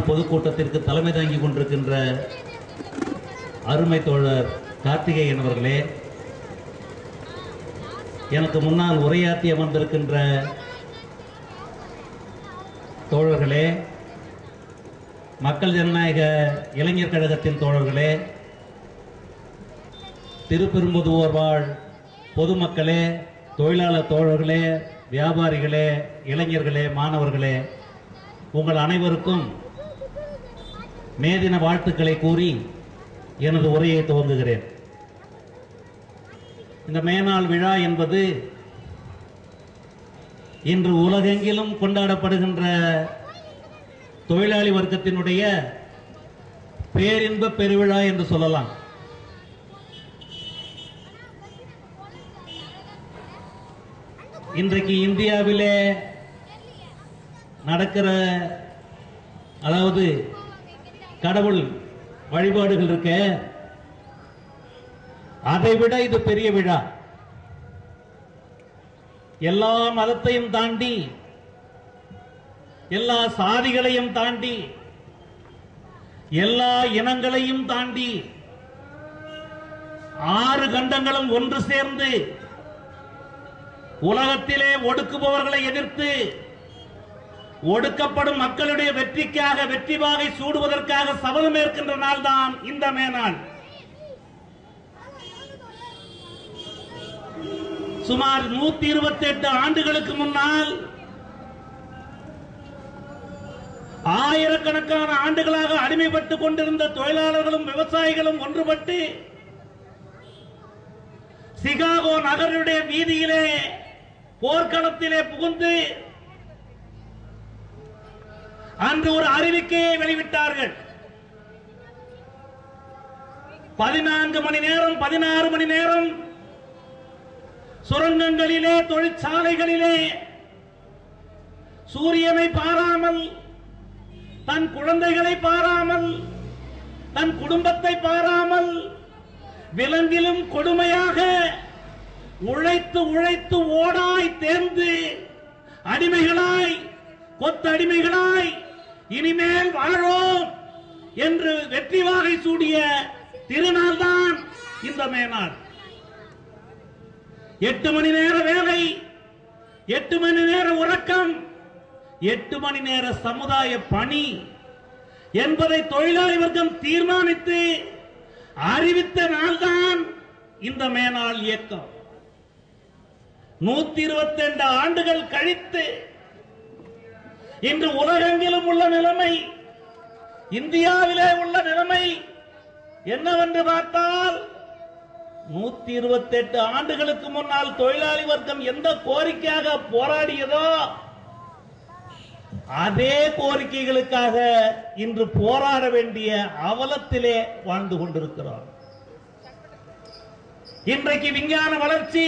பொதுக்கூட்டத்திற்கு தலைமை தாங்கிக் கொண்டிருக்கின்ற அருமை தோழர் கார்த்திகேயன் அவர்களே, எனக்கு முன்னால் உரையாற்றி அமர்ந்திருக்கின்ற தோழர்களே, மக்கள் ஜனநாயக இளைஞர் கழகத்தின் தோழர்களே, திருப்பெரும்புதூர் வாழ் பொதுமக்களே, தொழிலாளர் தோழர்களே, வியாபாரிகளே, இளைஞர்களே, மாணவர்களே, உங்கள் அனைவருக்கும் மே தின வாழ்த்துக்களை கூறி எனது உரையை துவங்குகிறேன். இந்த மேனாள் விழா என்பது இன்று உலகெங்கிலும் கொண்டாடப்படுகின்ற தொழிலாளி வர்க்கத்தினுடைய பேரின்ப பெருவிழா என்று சொல்லலாம். இன்றைக்கு இந்தியாவிலே நடக்கிற அதாவது கடவுள் வழிபாடுகள் இருக்க, அதைவிட இது பெரிய விழா. எல்லா மதத்தையும் தாண்டி, எல்லா சாதிகளையும் தாண்டி, எல்லா இனங்களையும் தாண்டி 6 கண்டங்களும் ஒன்று சேர்ந்து உலகத்திலே ஒடுக்குபவர்களை எதிர்த்து ஒடுக்கப்படும் மக்களுடைய வெற்றிக்காக, வெற்றி வாகை சூடுவதற்காக சபதம் ஏற்கின்ற நாள் தான் இந்த மேனாள். சுமார் 128 ஆண்டுகளுக்கு முன்னால், ஆயிரக்கணக்கான ஆண்டுகளாக அடிமைப்பட்டுக் கொண்டிருந்த தொழிலாளர்களும் விவசாயிகளும் ஒன்றுபட்டு சிகாகோ நகருடைய வீதியிலே போர்க்களத்திலே புகுந்து அன்று ஒரு அறிவிக்கையை வெளியிட்டார்கள். 14 மணி நேரம் 16 மணி நேரம் சுரங்கங்களிலே, தொழிற்சாலைகளிலே சூரியனை பாராமல், தன் குழந்தைகளை பாராமல், தன் குடும்பத்தை பாராமல், விலங்கிலும் கொடுமையாக உழைத்து உழைத்து ஓடாய் தேர்ந்து அடிமைகளாய், கொத்தடிமைகளாய் இனிமேல் வாழோம் என்று வெற்றி வாகை சூடிய திருநாள் தான் இந்த மேனாள். 8 மணி நேர வேலை, 8 மணி நேர உறக்கம், 8 மணி நேர சமுதாய பணி என்பதை தொழிலாளி வர்க்கம் தீர்மானித்து அறிவித்த நாள்தான் இந்த மேனாள் இயக்கம். 122 ஆண்டுகள் கழித்து இன்று உலகெங்கிலும் உள்ள நிலைமை, இந்தியாவிலே உள்ள நிலைமை என்னவென்று பார்த்தால், 128 ஆண்டுகளுக்கு முன்னால் தொழிலாளி வர்க்கம் எந்த கோரிக்கையாக போராடியதோ அதே கோரிக்கைகளுக்காக இன்று போராட வேண்டிய அவலத்திலே வாழ்ந்து கொண்டிருக்கிறோம். இன்றைக்கு விஞ்ஞான வளர்ச்சி,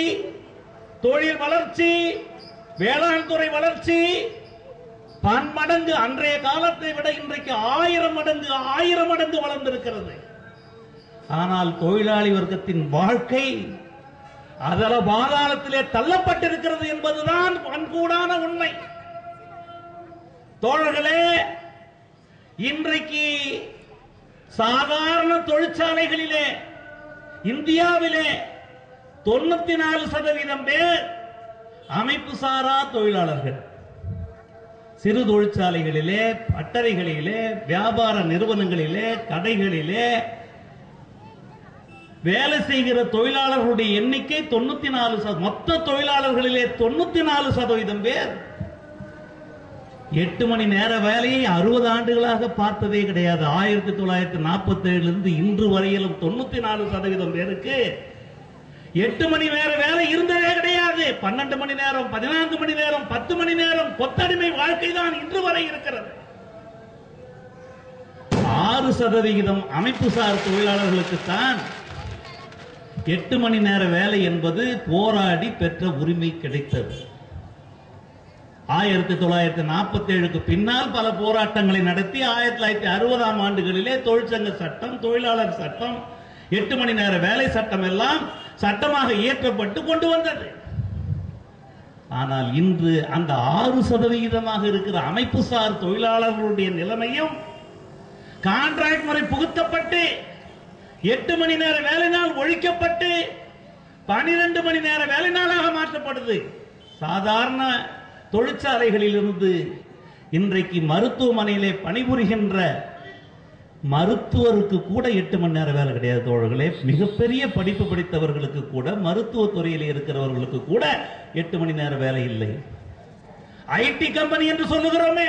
தொழில் வளர்ச்சி, வேளாண் துறை வளர்ச்சி பன்மடங்கு, அன்றைய காலத்தை விட இன்றைக்கு 1000 மடங்கு வளர்ந்திருக்கிறது. ஆனால் தொழிலாளி வர்க்கத்தின் வாழ்க்கை அதல பாதாளத்திலே தள்ளப்பட்டிருக்கிறது என்பதுதான் கண்கூடான உண்மை. தோழர்களே, இன்றைக்கு சாதாரண தொழிற்சாலைகளிலே இந்தியாவிலே 94% பேர் அமைப்பு சாரா தொழிலாளர்கள். சிறு தொழிற்சாலைகளிலே, பட்டறைகளிலே, வியாபார நிறுவனங்களிலே, கடைகளிலே வேலை செய்கிற தொழிலாளர்களுடைய எண்ணிக்கை 94%. மொத்த தொழிலாளர்களிலே 94% பேர் 8 மணி நேர வேலையை 60 ஆண்டுகளாக பார்த்ததே கிடையாது. 1947 இன்று வரையிலும் 94% பேருக்கு 8 மணி நேர வேலை இருந்ததே கிடையாது. 12 மணி நேரம், 14 மணி நேரம், 10 மணி நேரம் கொத்தடிமை வாழ்க்கை தான் இன்று வரை இருக்கிறது. 6% அமைப்புசார் தொழிலாளர்களுக்குத்தான் 8 மணி நேர வேலை என்பது போராடி பெற்ற உரிமை கிடைத்தது. 1947க்கு பின்னால் பல போராட்டங்களை நடத்தி 1960ஆம் ஆண்டுகளிலே தொழிற்சங்க சட்டம், தொழிலாளர் சட்டம், 8 மணி நேர வேலை சட்டம் எல்லாம் சட்டமாக இயற்றப்பட்டு கொண்டு வந்தது. ஆனால் இன்று அந்த 6% இருக்கிற அமைப்புசார் தொழிலாளர்களுடைய நிலைமையும் கான்ட்ராக்ட் முறை புகுத்தப்பட்டு 8 மணி நேர வேலை நாள் ஒழிக்கப்பட்டு 12 மணி நேர வேலை நாளாக மாற்றப்படுது. சாதாரண தொழிற்சாலைகளில் இருந்து இன்றைக்கு மருத்துவமனையிலே பணிபுரிகின்ற மருத்துவருக்கு கூட 8 மணி நேர வேலை கிடையாது தோழர்களே. மிகப்பெரிய படிப்பு படித்தவர்களுக்கு கூட, மருத்துவத்துறையில் இருக்கிறவர்களுக்கு கூட 8 மணி நேர வேலை இல்லை. ஐடி கம்பெனி என்று சொல்லுகிறோமே,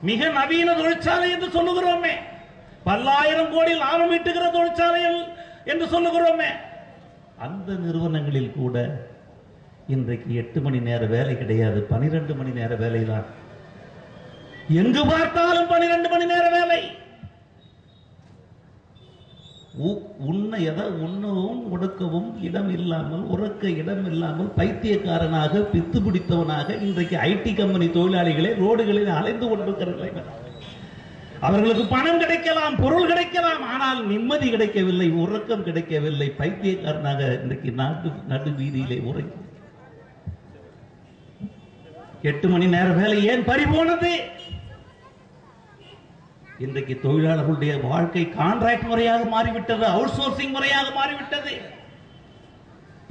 மிக நவீன தொழிற்சாலை என்று சொல்லுகிறோமே, பல்லாயிரம் கோடி லாபம் ஈட்டுகிற தொழிற்சாலைகள் என்று சொல்லுகிறோமே, அந்த நிறுவனங்களில் கூட இன்றைக்கு 8 மணி நேர வேலை கிடையாது, 12 மணி நேர வேலை தான். எங்கு பார்த்தாலும் 12 மணி நேர வேலை. உண்ணவும் உடக்கவும் இடம் இல்லாமல், உறக்க இடம் இல்லாமல், பைத்தியக்காரனாக பித்து பிடித்தவனாக இன்றைக்கு ஐடி கம்பெனி தொழிலாளிகளே ரோடுகளில் அலைந்து கொண்டிருக்கிறார்கள். அவர்களுக்கு பணம் கிடைக்கலாம், பொருள் கிடைக்கலாம், ஆனால் நிம்மதி கிடைக்கவில்லை, உறக்கம் கிடைக்கவில்லை. பைத்தியக்காரனாக இன்றைக்கு நடு வீதியிலே உறங்கி 8 மணி நேர வேலை ஏன் பறிபோனது? இன்றைக்கு தொழிலாளர்களுடைய வாழ்க்கை கான்ட்ராக்ட் முறையாக மாறிவிட்டது, அவுட் சோர்சிங் முறையாக மாறிவிட்டது.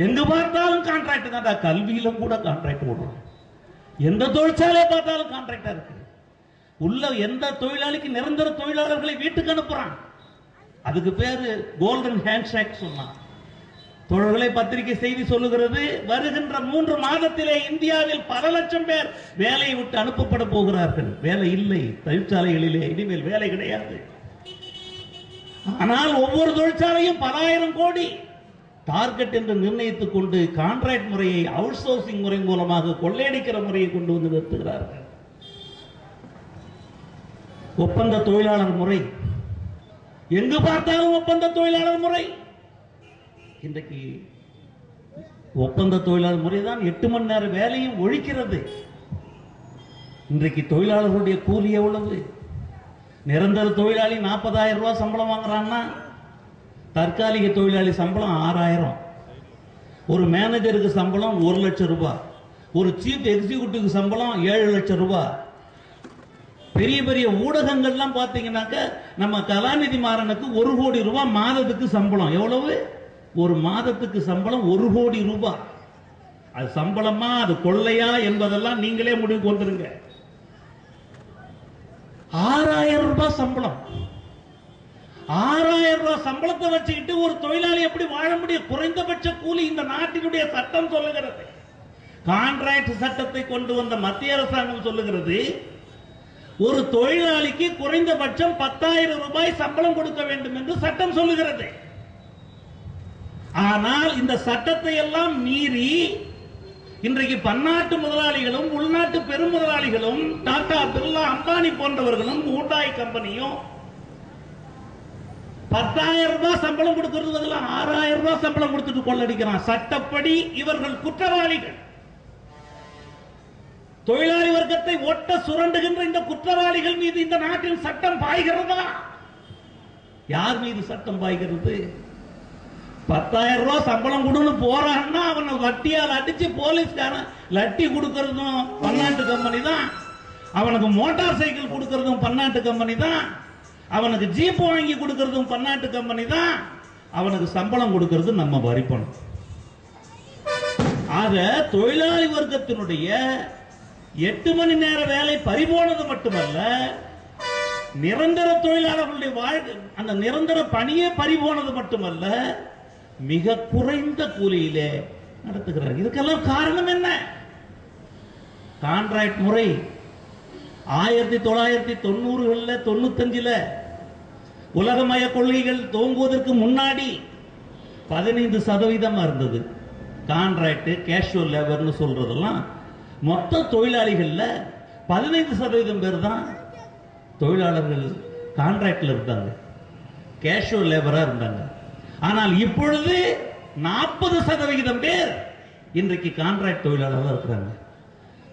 எங்கு பார்த்தாலும் கான்ட்ராக்ட் தான். கல்வியில கூட கான்ட்ராக்ட் ஓடுறோம். எந்த தொழிற்சாலையை பார்த்தாலும் கான்ட்ராக்டா இருக்கு. உள்ள எந்த தொழிலாளிக்கு நிரந்தர தொழிலாளர்களை வீட்டுக்கு அனுப்புறான். அதுக்கு பேரு கோல்டன் ஹேண்ட்ஷேக் சொன்னான். தொழில்களை பத்திரிகை செய்தி சொல்லுகிறது, வருகின்ற 3 மாதத்திலே இந்தியாவில் பல லட்சம் பேர் வேலையை விட்டு அனுப்பப்பட போகிறார்கள். வேலை இல்லை தொழிற்சாலைகளிலே, இனிமேல் வேலை கிடையாது. ஆனால் ஒவ்வொரு தொழிற்சாலையும் பல ஆயிரம் கோடி டார்கெட் என்று நிர்ணயித்துக் கொண்டு கான்ட்ராக்ட் முறையை, அவுட் சோர்சிங் முறை மூலமாக கொள்ளையடிக்கிற முறையை கொண்டு வந்து நிறுத்துகிறார்கள். ஒப்பந்த தொழிலாளர் முறை, எங்கு பார்த்தாலும் ஒப்பந்த தொழிலாளர் முறை. இன்றைக்கு ஒப்பந்த தொழிலாளர் முறைதான் 8 மணி நேர வேலையும் ஒழிக்கிறது. இன்றைக்கு தொழிலாளர்களுடைய கூலி எவ்வளவு? நிரந்தர தொழிலாளி 40,000 ரூபாய் சம்பளம் வாங்குறான்னா, தற்காலிக தொழிலாளி சம்பளம் 6,000. ஒரு மேனேஜருக்கு சம்பளம் 1 லட்சம் ரூபாய், ஒரு சீஃப் எக்ஸிகியூட்டிவ் சம்பளம் 7 லட்சம் ரூபாய். பெரிய பெரிய ஊடகங்கள்லாம் பாத்தீங்கன்னாக்க நம்ம கலாநிதி மாறனுக்கு 1 கோடி ரூபாய் மாதத்துக்கு சம்பளம். எவ்வளவு? ஒரு மாதத்துக்கு சம்பளம் 1 கோடி ரூபாய். அது சம்பளமா, அது கொள்ளையா என்பதெல்லாம் நீங்களே முடிவுக்கு வந்துருங்க. 6,000 ரூபாய் சம்பளம். 6,000 ரூபாய் சம்பளத்தை வச்சுக்கிட்டு ஒரு தொழிலாளி எப்படி வாழ முடியும்? குறைந்தபட்ச கூலி இந்த நாட்டினுடைய சட்டம் சொல்லுகிறது. கான்ட்ராக்ட் சட்டத்தை கொண்டு வந்த மத்திய அரசாங்கம் சொல்லுகிறது, ஒரு தொழிலாளிக்கு குறைந்தபட்சம் 10,000 ரூபாய் சம்பளம் கொடுக்க வேண்டும் என்று சட்டம் சொல்லுகிறது. ஆனால் இந்த சட்டத்தை எல்லாம் மீறி இன்றைக்கு பன்னாட்டு முதலாளிகளும் உள்நாட்டு பெரும் முதலாளிகளும், டாடா, பிர்லா, அம்பானி போன்றவர்களும், ஹூண்டாய் கம்பெனியும் 10,000 ரூபாய் சம்பளம் கொடுக்கிறது பதிலா 6,000 ரூபாய் சம்பளம் கொடுத்துட்டு கொள்ளடிக்கிறான். சட்டப்படி இவர்கள் குற்றவாளிகள். தொழிலாளி வர்க்கத்தை ஒட்ட சுரண்டுகின்ற இந்த குற்றவாளிகள் மீது இந்த நாட்டில் சட்டம் பாய்கிறதா? யார் மீது சட்டம் பாய்கிறது? 10,000 ரூபாய் சம்பளம் கொடுன்னு போறான்னா அவனை வட்டியால் அடிச்சு போலீஸ்காரன் லட்டி கொடுக்கறதும் பன்னாட்டு கம்பெனி தான். அவனுக்கு மோட்டார் சைக்கிள் கொடுக்கறதும் பன்னாட்டு கம்பெனி தான். அவனுக்கு ஜீப் வாங்கி கொடுக்கறதும் பன்னாட்டு கம்பெனி தான். அவனுக்கு சம்பளம் கொடுக்கிறது நம்ம வரி பணம். ஆக தொழிலாளி வர்க்கத்தினுடைய 8 மணி நேர வேலை பறிபோனது மட்டுமல்ல, நிரந்தர தொழிலாளர்களுடைய வாழ்க்கை, அந்த நிரந்தர பணியே பறிபோனது மட்டுமல்ல, மிக குறைந்த கூலியிலே நடத்துகிறார். இதுக்கெல்லாம் காரணம் என்ன? கான்ட்ராக்ட் முறை 1990களில் 95ல் உலகமய கொள்கைகள் துவங்குவதற்கு முன்னாடி 15% இருந்தது. கான்ட்ராக்ட், கேஷுவல் லேபர்னு சொல்றதெல்லாம் மொத்த தொழிலாளிகள்ல 15% பேர் தான் தொழிலாளர்கள் கான்ட்ராக்ட்ல இருந்தாங்க, கேஷுவல் லேபரா இருந்தாங்க. ஆனால் இப்பொழுது 40% பேர் இன்றைக்கு கான்ட்ராக்ட் தொழிலாளர்கள் இருக்கிறாங்க.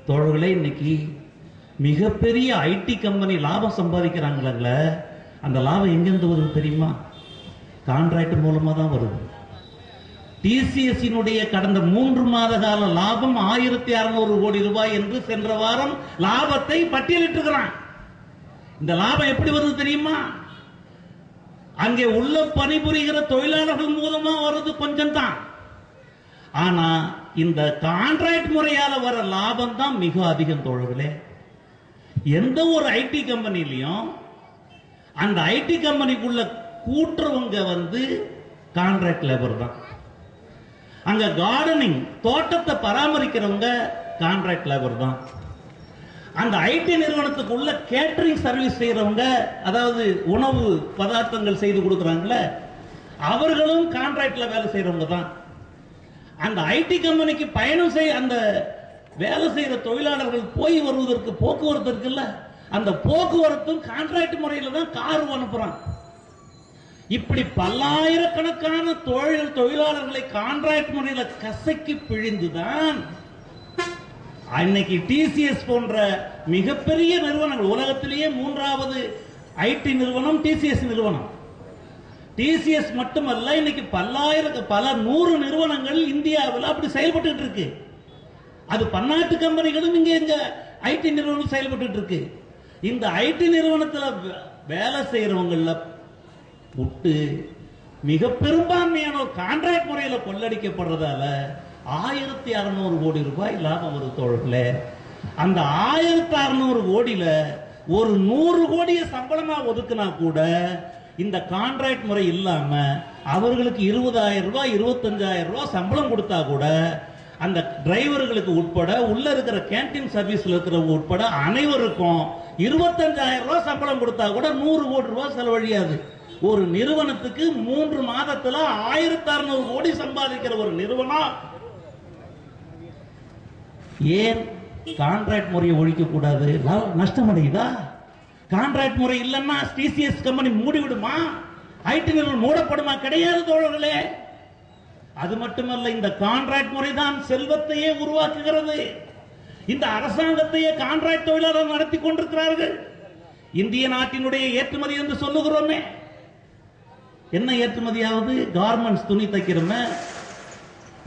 தோழர்களே, இன்னைக்கு மிகப்பெரிய ஐடி கம்பெனி லாபம் சம்பாதிக்கிறாங்களே, அந்த லாபம் எங்கிருந்து வருது தெரியுமா? கான்ட்ராக்ட் மூலமா தான் வருது. டிசிஎஸ் கடந்த 3 மாத கால லாபம் 1600 கோடி ரூபாய் என்று சென்ற வாரம் லாபத்தை பட்டியலிட்டிருக்கிறான். இந்த லாபம் எப்படி வருது தெரியுமா? அங்கே உள்ள பணிபுரிகிற தொழிலாளர்கள் மூலமா வருது கொஞ்சம் தான். ஆனா இந்த கான்ட்ராக்ட் முறையால வர லாபம் தான் மிக அதிகம் தோழர்களே. எந்த ஒரு ஐடி கம்பெனிலையும் அந்த ஐடி கம்பெனிக்குள்ள கூட்டுறவங்க கான்ட்ராக்ட் லேபர் தான். அங்க கார்டனிங் தோட்டத்தை பராமரிக்கிறவங்க கான்ட்ராக்ட் லேபர் தான். அந்த ஐடி நிறுவனத்துக்குள்ள கேட்டரிங் சர்வீஸ் செய்யறவங்க, அதாவது உணவு பதார்த்தங்கள் செய்து கொடுக்கறாங்கல்ல, அவர்களும் கான்ட்ராக்ட்ல வேலை செய்யறவங்க தான். அந்த ஐடி கம்பெனிக்கு பயணம் செய்ய அந்த வேலை செய்யற தொழிலாளர்கள் போய் வருவதற்கு போக்குவரத்து இருக்குல்ல, அந்த போக்குவரத்தும் கான்ட்ராக்ட் முறையில் தான் கார் அனுப்புறான். இப்படி பல்லாயிரக்கணக்கான தொழிலாளர்களை கான்ட்ராக்ட் முறையில் கசக்கி பிழிந்துதான் இன்னைக்கு டிசிஎஸ் போன்ற மிகப்பெரிய நிறுவனங்கள், உலகத்திலேயே 3வது ஐடி நிறுவனம் டிசிஎஸ் நிறுவனம். டிசிஎஸ் மட்டுமல்ல, இன்னைக்கு பல 100 நிறுவனங்கள் இந்தியாவில் அப்படி செயல்பட்டு இருக்கு. அது பன்னாட்டு கம்பெனிகளும் இங்க ஐடி நிறுவனம் செயல்பட்டு இருக்கு. இந்த ஐடி நிறுவனத்தில் வேலை செய்யறவங்கள விட்டு மிக பெரும்பான்மையான கான்ட்ராக்ட் முறையில் கொள்ளடிக்கப்படுறதால 1600 கோடி ரூபாய் லாபம் வருது தோழர்களே. அந்த 1600 கோடியில ஒரு 100 கோடியை சம்பளமா ஒதுக்கினா கூட இந்த கான்ட்ராக்ட் முறை இல்லாம அவர்களுக்கு 20,000 ரூபாய் 25,000 ரூபாய் சம்பளம் கொடுத்தா கூட அந்த டிரைவர்களுக்கு உட்பட உள்ள இருக்கிற கேண்டீன் சர்வீஸ்ல இருக்கிறவங்க உட்பட அனைவருக்கும் 25,000 ரூபாய் சம்பளம் கொடுத்தா கூட 100 கோடி ரூபாய் செலவழியாது. ஒரு நிறுவனத்துக்கு 3 மாதத்துல 1600 கோடி சம்பாதிக்கிற ஒரு நிறுவனம் ஏன் கான்ட்ராக்ட் முறையை ஒழிக்க கூடாது? நஷ்டம் அடையுதா? கான்ட்ராக்ட் முறை இல்லைன்னா டிசிஎஸ் கம்பெனி மூடிவிடுமா? ஐடி நிறுவனம் மூடப்படுமா? கிடையாது தோழர்களே. அது மட்டுமல்ல, இந்த கான்ட்ராக்ட் முறை தான் செல்வத்தையே உருவாக்குகிறது. இந்த அரசாங்கத்தையே கான்ட்ராக்ட் தொழிலாளர் நடத்தி கொண்டிருக்கிறார்கள். இந்திய நாட்டினுடைய ஏற்றுமதி என்று சொல்லுகிறோமே, என்ன ஏற்றுமதியாவது? கார்மெண்ட்ஸ், துணி தைக்கிறோமே,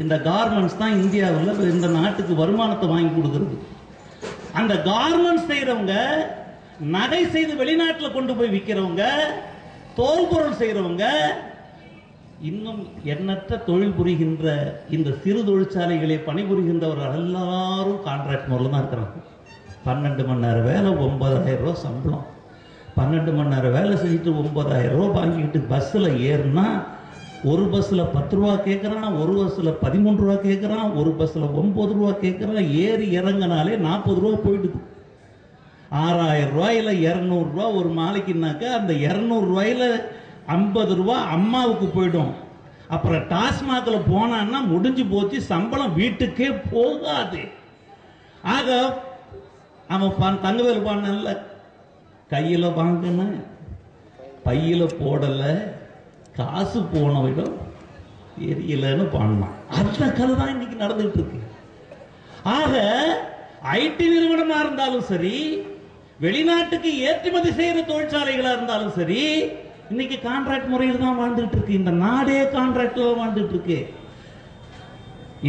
இந்த கார்மெண்ட்ஸ் தான் இந்தியாவில் இந்த நாட்டுக்கு வருமானத்தை வாங்கி கொடுக்கிறது. அந்த கார்மெண்ட்ஸ் செய்யறவங்க, நகை செய்து வெளிநாட்டில் கொண்டு போய் விற்கிறவங்க, தோல் பொருள் செய்யறவங்க, இன்னும் எண்ணற்ற தொழில் புரிகின்ற இந்த சிறு தொழிற்சாலைகளை பணிபுரிகின்றவர்கள் எல்லாரும் கான்ட்ராக்ட் முறையில் தான் இருக்கிறாங்க. 12 மணி நேரம் வேலை, 9,000 ரூபாய் சம்பளம். 12 மணி நேரம் வேலை செஞ்சுட்டு 9,000 ரூபாய் வாங்கிக்கிட்டு பஸ்ஸில் ஏறினா ஒரு பஸ்ஸில் 10 ரூபா கேட்குறான், ஒரு பஸ்ஸில் 13 ரூபா கேட்குறான், ஒரு பஸ்ஸில் 9 ரூபா கேட்குறான். ஏறி இறங்கினாலே 40 ரூபா போயிடுது. 6,000 ரூபாயில் 200 ரூபா ஒரு மாலைக்குனாக்கா அந்த 200 ரூபாயில் 50 ரூபா அம்மாவுக்கு போயிடும். அப்புறம் டாஸ்மாகில் போனான்னா முடிஞ்சு போச்சு, சம்பளம் வீட்டுக்கே போகாது. ஆக அவன் தங்கவேல் பாடல, கையில வாங்கின பையில போடல, காசு போனவிடம் தெரியலன்னு பாடினான். அந்த கதை தான் இன்னைக்கு நடந்துட்டு இருக்கு. ஆக ஐடி நிறுவனமா இருந்தாலும் சரி, வெளிநாட்டுக்கு ஏற்றுமதி செய்யற தொழிற்சாலைகளா இருந்தாலும் சரி, இன்னைக்கு கான்ட்ராக்ட் முறையில் தான் வாழ்ந்துட்டு இருக்கு. இந்த நாடே கான்ட்ராக்ட்ல வாழ்ந்துட்டு இருக்கு.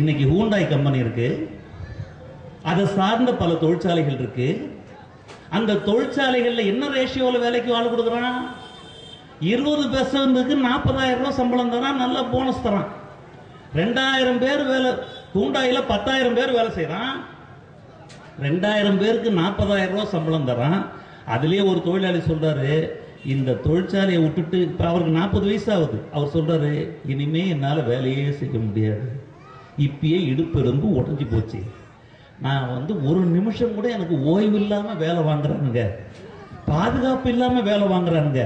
இன்னைக்கு ஹூண்டாய் கம்பெனி இருக்கு, அதை சார்ந்த பல தொழிற்சாலைகள் இருக்கு. அந்த தொழிற்சாலைகள்ல என்ன ரேஷியோல வேலைக்கு ஆள் கொடுக்குறான்? 20% 40,000 ரூபாய் சம்பளம் தரான், நல்ல போனஸ் தரான். 2000 பேர் வேலை, ஹூண்டாயில 10,000 பேர் வேலை செய்யறான். 2000 பேருக்கு 40,000 ரூபாய் சம்பளம் தரான். அதுலயே ஒரு தொழிலாளி சொல்றாரு, இந்த தொழிற்சாலையை விட்டுட்டு, இப்ப அவருக்கு 40 வயசு ஆகுது, அவர் சொல்றாரு, இனிமே என்னால வேலையே செய்ய முடியாது, இப்பயே இடுப்பு எலும்பு உடஞ்சி போச்சு, நான் ஒரு நிமிஷம் கூட எனக்கு ஓய்வு இல்லாம வேலை வாங்குறானுங்க, பாதுகாப்பு இல்லாம வேலை வாங்குறானுங்க.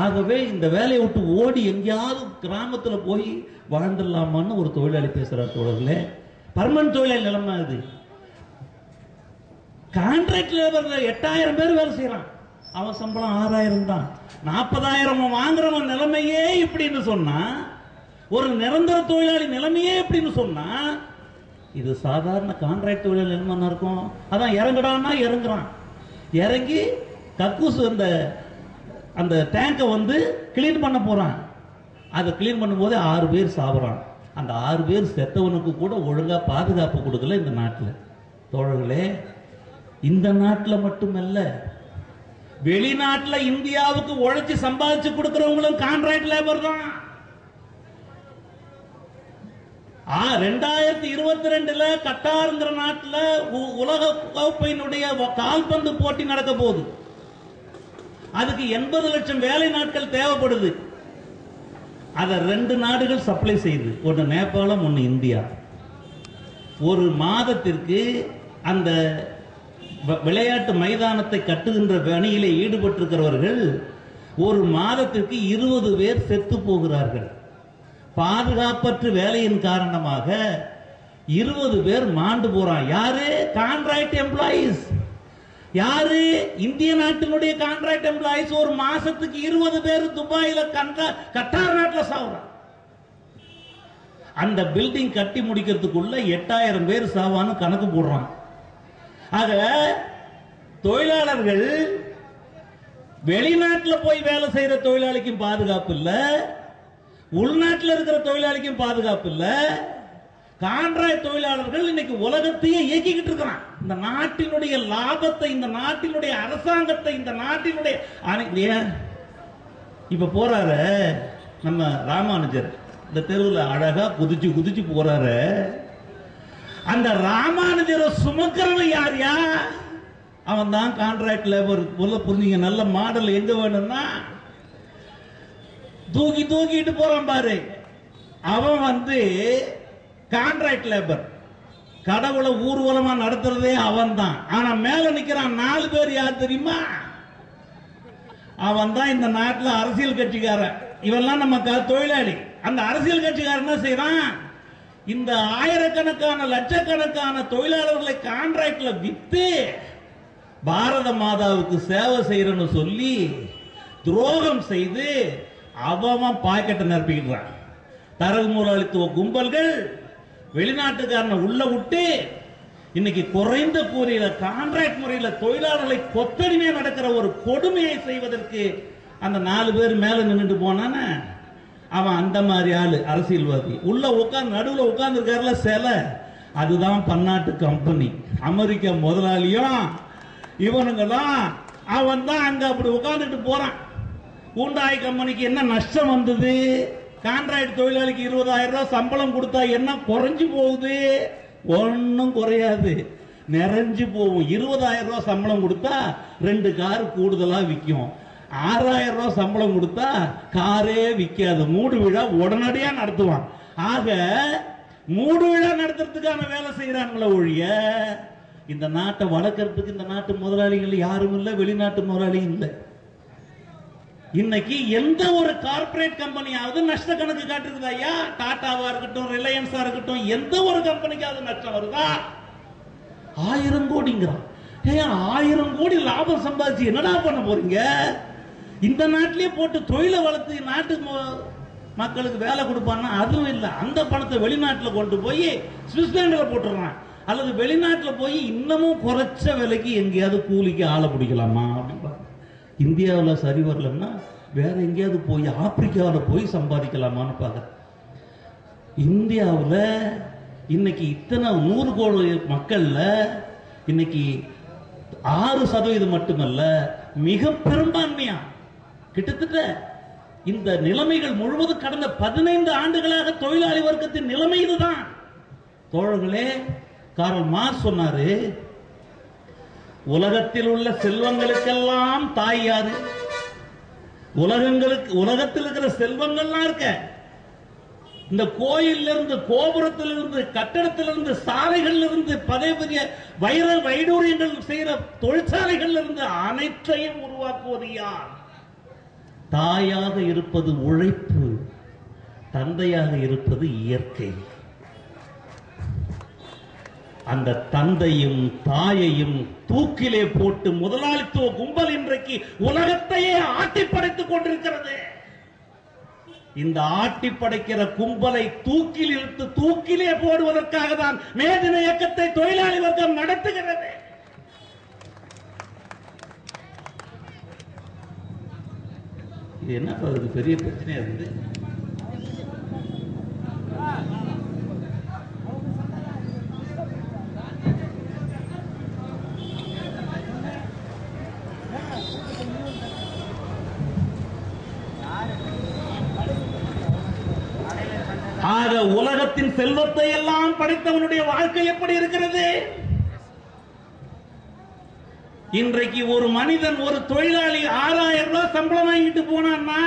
ஆகவே இந்த வேலையை விட்டு ஓடி எங்கேயாவது கிராமத்துல போய் வாழ்ந்துடலாமான்னு ஒரு தொழிலாளி பேசுறாரு. தோழர்களே, பர்மனன்ட் தொழிலாளி நிலைமை அது. கான்ட்ராக்ட் லேபர்ல 8,000 பேர் வேலை செய்யறான், அவன் சம்பளம் 6,000 தான். 40,000 வாங்குறவன் நிலைமையே இப்படின்னு சொன்னா, ஒரு நிரந்தர தொழிலாளி நிலைமையே இப்படின்னு சொன்னா, இது சாதாரண கான்ட்ராக்ட் தொழிலாளி நிலைமை இருக்கும். அதான் இறங்குடான்னா இறங்குறான், இறங்கி கக்கூசு அந்த டேங்கை கிளீன் பண்ண போறான். அதை கிளீன் பண்ணும் போதே 6 பேர் சாப்பிட்றான். அந்த 6 பேர் செத்தவனுக்கு கூட ஒழுங்கா பாதுகாப்பு கொடுக்கல இந்த நாட்டில். தோழர்களே, இந்த நாட்டில் மட்டுமல்ல, வெளிநாட்டில் இந்தியாவுக்கு உழைச்சி சம்பாதிச்சு கொடுக்கிறவங்களும் கான்ட்ராக்ட் லேபர் தான். 2022 கட்டார்ங்கிற நாட்டில் உலக கோப்பையினுடைய கால்பந்து போட்டி நடக்க போகுது. அதுக்கு 80 லட்சம் வேலை நாட்கள் தேவைப்படுது. அதை 2 நாடுகள் சப்ளை செய்யுது, ஒன்று நேபாளம், ஒன்று இந்தியா. ஒரு மாதத்திற்கு அந்த விளையாட்டு மைதானத்தை கட்டுகின்ற பணியிலே ஈடுபட்டிருக்கிறவர்கள் ஒரு மாதத்திற்கு 20 பேர் செத்து போகிறார்கள். பாதுகாப்பற்ற வேலையின் காரணமாக 20 பேர் மாண்டு போறான். யாரு? Contract employees. யாரு? இந்திய நாட்டினுடைய கான்ட்ராக்ட் எம்ப்ளாயிஸ். ஒரு மாசத்துக்கு 20 பேர் துபாயில கட்டார் நாட்டில் சாவுறான். அந்த பில்டிங் கட்டி முடிக்கிறதுக்குள்ள 8000 பேர் சாவான்னு கணக்கு போடுறான். ஆக தொழிலாளர்கள் வெளிநாட்டில் போய் வேலை செய்யற தொழிலாளிக்கும் பாதுகாப்பு இல்ல, உள்நாட்டில் இருக்கிற தொழிலாளிக்கும் பாதுகாப்பு இல்ல. கான்ட்ராக்ட் தொழிலாளர்கள் இன்னைக்கு உலகத்தையே இயக்கிக்கிட்டு இருக்கிறான். இந்த நாட்டினுடைய லாபத்தை, இந்த நாட்டினுடைய அரசாங்கத்தை, இந்த நாட்டினுடைய இப்ப போறாரு நம்ம ராமானுஜர், இந்த தெருவில் அழகா குதிச்சு குதிச்சு போறாரு. அந்த ராமானுஜரை சுமக்கிறவன் யாரியா? அவன் தான் கான்ட்ராக்ட் லேபர். புரிஞ்சுங்க, நல்ல மாடல் எங்க வேணும்னா தூக்கிட்டு போறான் பாரு, அவன் கான்ட்ராக்ட் லேபர். கடவுளை ஊர்வலமா நடத்துறதே அவன் தான். ஆனா மேல நிக்கிறான் 4 பேர். யார் தெரியுமா? அவன் தான் இந்த நாட்டில் அரசியல் கட்சிக்காரன். இவெல்லாம் நம்ம தொழிலாளி. அந்த அரசியல் கட்சிக்காரன் என்ன செய்யறான்? இந்த ஆயிரக்கணக்கான லட்சக்கணக்கான தொழிலாளர்களை கான்ட்ராக்ட்ல வித்து பாரத மாதாவுக்கு சேவை செய்யறன்னு சொல்லி துரோகம் செய்து அவன் பாக்கெட்டை நிரப்பிக்கிறான். தரகு முதலாளித்துவ கும்பல்கள் வெளிநாட்டுக்காரனை உள்ள விட்டு இன்னைக்கு குறைந்த கூலியில கான்ட்ராக்ட் முறையில தொழிலாளர்களை கொத்தடிமையா நடக்கிற ஒரு கொடுமையை செய்வதற்கு அந்த 4 பேர் மேல நின்றுட்டு போனான அவன் அந்த மாதிரி ஆளு, அரசியல்வாதி. உள்ள உட்கார்ந்து நடுவில் உட்கார்ந்து இருக்காருல சிலை, அதுதான் பன்னாட்டு கம்பெனி. அமெரிக்க முதலாளியும் இவனுங்கெல்லாம் அவன் தான் அங்க அப்படி உட்கார்ந்துட்டு போறான். ஹூண்டாய் கம்பெனிக்கு என்ன நஷ்டம் வந்தது? கான்ட்ராக்ட் தொழிலாளிக்கு 20,000 ரூபாய் சம்பளம் கொடுத்தா என்ன குறைஞ்சு போகுது? ஒன்னும் குறையாது, நிறைஞ்சு போகும். 20,000 ரூபாய் சம்பளம் கொடுத்தா 2 கார் கூடுதலா விற்கும். 6,000 ரூபாய் சம்பளம் கொடுத்தா காரே விற்காது. மூடு விழா உடனடியா நடத்துவான். ஆக மூடு விழா நடத்துறதுக்கான வேலை செய்யறாங்களே ஒழிய இந்த நாட்டை வளர்க்கறதுக்கு இந்த நாட்டு முதலாளிகள் யாரும் இல்லை, வெளிநாட்டு முதலாளியும் இல்லை. இன்னைக்கு எந்த ஒரு கார்பரேட் கம்பெனியாவது நஷ்ட கணக்கு காட்டுறதா ஐயா? டாடாவா இருக்கட்டும், ரிலையன்ஸா இருக்கட்டும், எந்த ஒரு கம்பெனிக்காவது நஷ்டம் வருதா? 1000 கோடிங்கிறான். 1000 கோடி லாபம் சம்பாதிச்சு என்னடா பண்ண போறீங்க? இந்த நாட்டிலேயே போட்டு தொழிலை வளர்த்து நாட்டு மக்களுக்கு வேலை கொடுப்பான்னா அதுவும் இல்லை. அந்த பணத்தை வெளிநாட்டில் கொண்டு போய் சுவிட்சர்லாண்டில் போட்டுறான். அல்லது வெளிநாட்டில் போய் இன்னமும் குறைச்ச விலைக்கு எங்கேயாவது கூலிக்கு ஆளை பிடிக்கலாமா அப்படின்னு. இந்தியாவில் சரி வரலன்னா வேற எங்கேயாவது போய் ஆப்பிரிக்காவில் போய் சம்பாதிக்கலாமான்னு பார்க்க. இந்தியாவில் இன்னைக்கு இத்தனை 100 கோடி மக்கள்ல இன்னைக்கு 6% மட்டுமல்ல, மிக பெரும்பான்மையா கிட்டத்தட்ட இந்த நிலைமைகள் முழுவதும் கடந்த 15 ஆண்டுகளாக தொழிலாளி வர்க்கத்தின் நிலைமை இதுதான். தோழர்களே, கார்ல் மார்க்ஸ் சொன்னாரு, உலகத்தில் உள்ள செல்வங்களுக்கெல்லாம் தாய் யாரு? உலகத்தில் இருக்கிற செல்வங்கள்லாம் இருக்க, இந்த கோயில்ல இருந்து, கோபுரத்திலிருந்து, கட்டடத்திலிருந்து, சாலைகள்ல இருந்து, பெரிய வைடூரியங்கள் செய்யற தொழிற்சாலைகள்ல இருந்து அனைத்தையும் உருவாக்குவது யார்? தாயாக இருப்பது உழைப்பு, தந்தையாக இருப்பது இயற்கை. அந்த தந்தையும் தாயையும் தூக்கிலே போட்டு முதலாளித்துவ கும்பல் இன்றைக்கு உலகத்தையே ஆட்டி படைத்துக் கொண்டிருக்கிறது. இந்த ஆட்டி படைக்கிற கும்பலை தூக்கில் இழுத்து தூக்கிலே போடுவதற்காக தான் மேதின இயக்கத்தை தொழிலாளி வர்க்கம் நடத்துகிறது. இது என்ன பெரிய பிரச்சனையா இருக்குது? ஆக உலகத்தின் செல்வத்தை எல்லாம் படைத்தவனுடைய வாழ்க்கை எப்படி இருக்கிறது? இன்றைக்கு ஒரு மனிதன், ஒரு தொழிலாளி 6000 ரூபாய் சம்பளம் வாங்கிட்டு போனான்னா,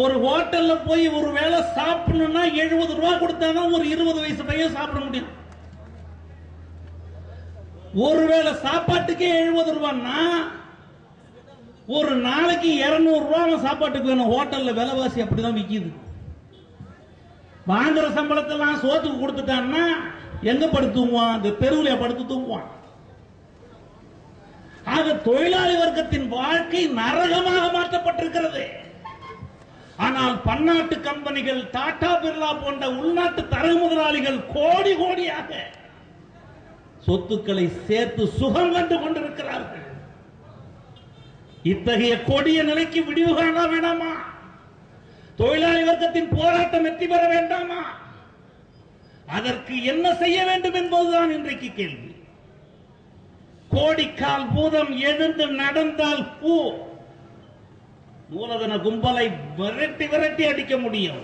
ஒரு ஹோட்டல்ல போய் ஒரு வேளை சாப்பிடணும்னா 70 ரூபாய் கொடுத்தாதான் ஒரு 20 வயசு பையன் சாப்பிட முடியும். ஒருவேளை சாப்பாட்டுக்கே 70 ரூபான்னா ஒரு நாளைக்கு 200 ரூபாய் சாப்பாட்டுக்கு வேணும். ஹோட்டல்ல விலைவாசி அப்படிதான் விற்கிது. வாங்குற சம்பளத்தெல்லாம் சோத்துக்கு கொடுத்துட்டான்னா எங்க படுத்து தூங்குவான்? இந்த தெருவில் படுத்து தூங்குவான். ஆக தொழிலாளி வர்க்கத்தின் வாழ்க்கை நரகமாக மாற்றப்பட்டிருக்கிறது. ஆனால் பன்னாட்டு கம்பெனிகள், டாடா பிர்லா போன்ற உள்நாட்டு தரகு முதலாளிகள் கோடி கோடியாக சொத்துக்களை சேர்த்து சுகம் கண்டு கொண்டிருக்கிறார்கள். இத்தகைய கொடிய நிலைக்கு விடிவு காண வேண்டாமா? தொழிலாளி வர்க்கத்தின் போராட்டம் வெற்றி பெற வேண்டாமா? அதற்கு என்ன செய்ய வேண்டும் என்பதுதான் இன்றைக்கு கேள்வி. கோடிக்கால் பூதம் எழுந்து நடந்தால் பூ மூலதன கும்பலை விரட்டி விரட்டி அடிக்க முடியும்.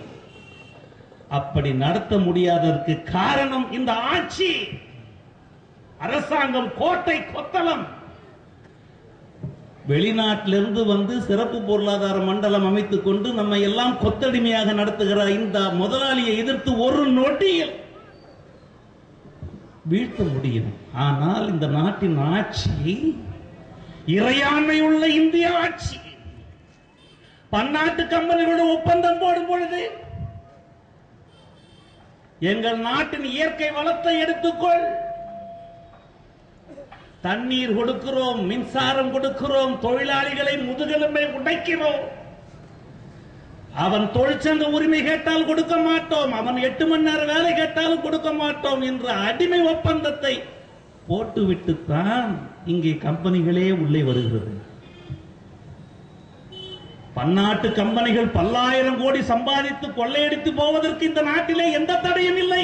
அப்படி நடத்த முடியாததற்கு காரணம் இந்த ஆட்சி, அரசாங்கம், கோட்டை கொத்தளம். வெளிநாட்டிலிருந்து வந்து சிறப்பு பொருளாதார மண்டலம் அமைத்துக் கொண்டு நம்ம எல்லாம் கொத்தடிமையாக நடத்துகிற இந்த முதலாளியை எதிர்த்து ஒரு நொடியில் வீழ்த்த முடியும். ஆனால் இந்த நாட்டின் ஆட்சி இறையாண்மை உள்ள இந்திய ஆட்சி. பன்னாட்டு கம்பெனிகளோடு ஒப்பந்தம் போடும் பொழுது எங்கள் நாட்டின் இயற்கை வளத்தை எடுத்துக்கொள், தண்ணீர் கொடுக்கிறோம், மின்சாரம் கொடுக்கிறோம், தொழிலாளிகளை முதுகெலும்பை உடைக்கிறோம். அவன் தொழிற்சங்க உரிமை கேட்டால் கொடுக்க மாட்டோம், அவன் 8 மணி நேரம் வேலை கேட்டாலும் கொடுக்க மாட்டோம் என்ற அடிமை ஒப்பந்தத்தை போட்டுவிட்டுத்தான் இங்கே கம்பெனிகளே உள்ளே வருகிறது. பன்னாட்டு கம்பெனிகள் பல்லாயிரம் கோடி சம்பாதித்து கொள்ளையடித்து போவதற்கு இந்த நாட்டிலே எந்த தடையும் இல்லை.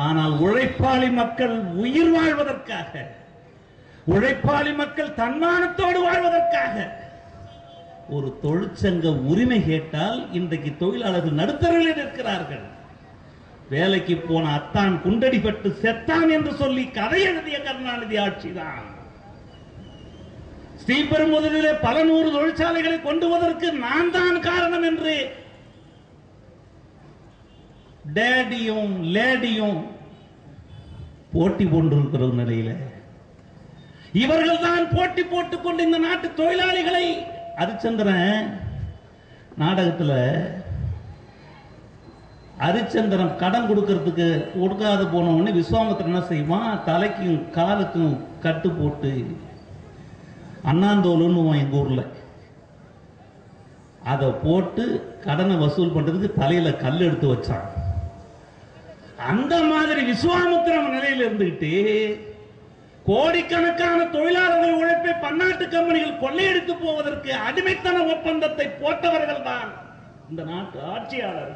ஆனால் உழைப்பாளி மக்கள் உயிர் வாழ்வதற்காக, உழைப்பாளி மக்கள் தன்மானத்தோடு வாழ்வதற்காக ஒரு தொழிற்சங்க உரிமை கேட்டால் இன்றைக்கு தொழிலாளர்கள் நடுத்தரவில் இருக்கிறார்கள். வேலைக்கு போன அத்தான் குண்டடிப்பட்டு செத்தான் என்று சொல்லி கதை எழுதிய கருணாநிதி ஆட்சிதான். ஸ்ரீபெரும்புதூரிலே பல 100 தொழிற்சாலைகளை கொண்டு வருவதற்கு நான் தான் காரணம் என்று டேடியும் லேடியும் போட்டி போன்றிருக்கிற நிலையில இவர்கள் தான் போட்டி போட்டுக் கொண்டு இந்த நாட்டு தொழிலாளிகளை, ஹரிச்சந்திரன் நாடகத்தில் ஹரிச்சந்திரன் கடன் கொடுக்கறதுக்கு கொடுக்காத போன உடனே விஸ்வாமித்திரன் என்ன செய்வான்? தலைக்கும் காலுக்கும் கட்டு போட்டு அண்ணாந்தோலுன்னு எங்க ஊர்ல அதை போட்டு கடனை வசூல் பண்றதுக்கு தலையில கல் எடுத்து வச்சான். அந்த மாதிரி விஸ்வாமித்திரன் நிலையில் இருந்துகிட்டு கோடிக்கணக்கான தொழிலாளர்கள் உழைப்பை பன்னாட்டு கம்பெனிகள் கொள்ளையடித்து போவதற்கு அடிமைத்தன ஒப்பந்தத்தை போட்டவர்கள் தான் இந்த நாட்டு ஆட்சியாளர்.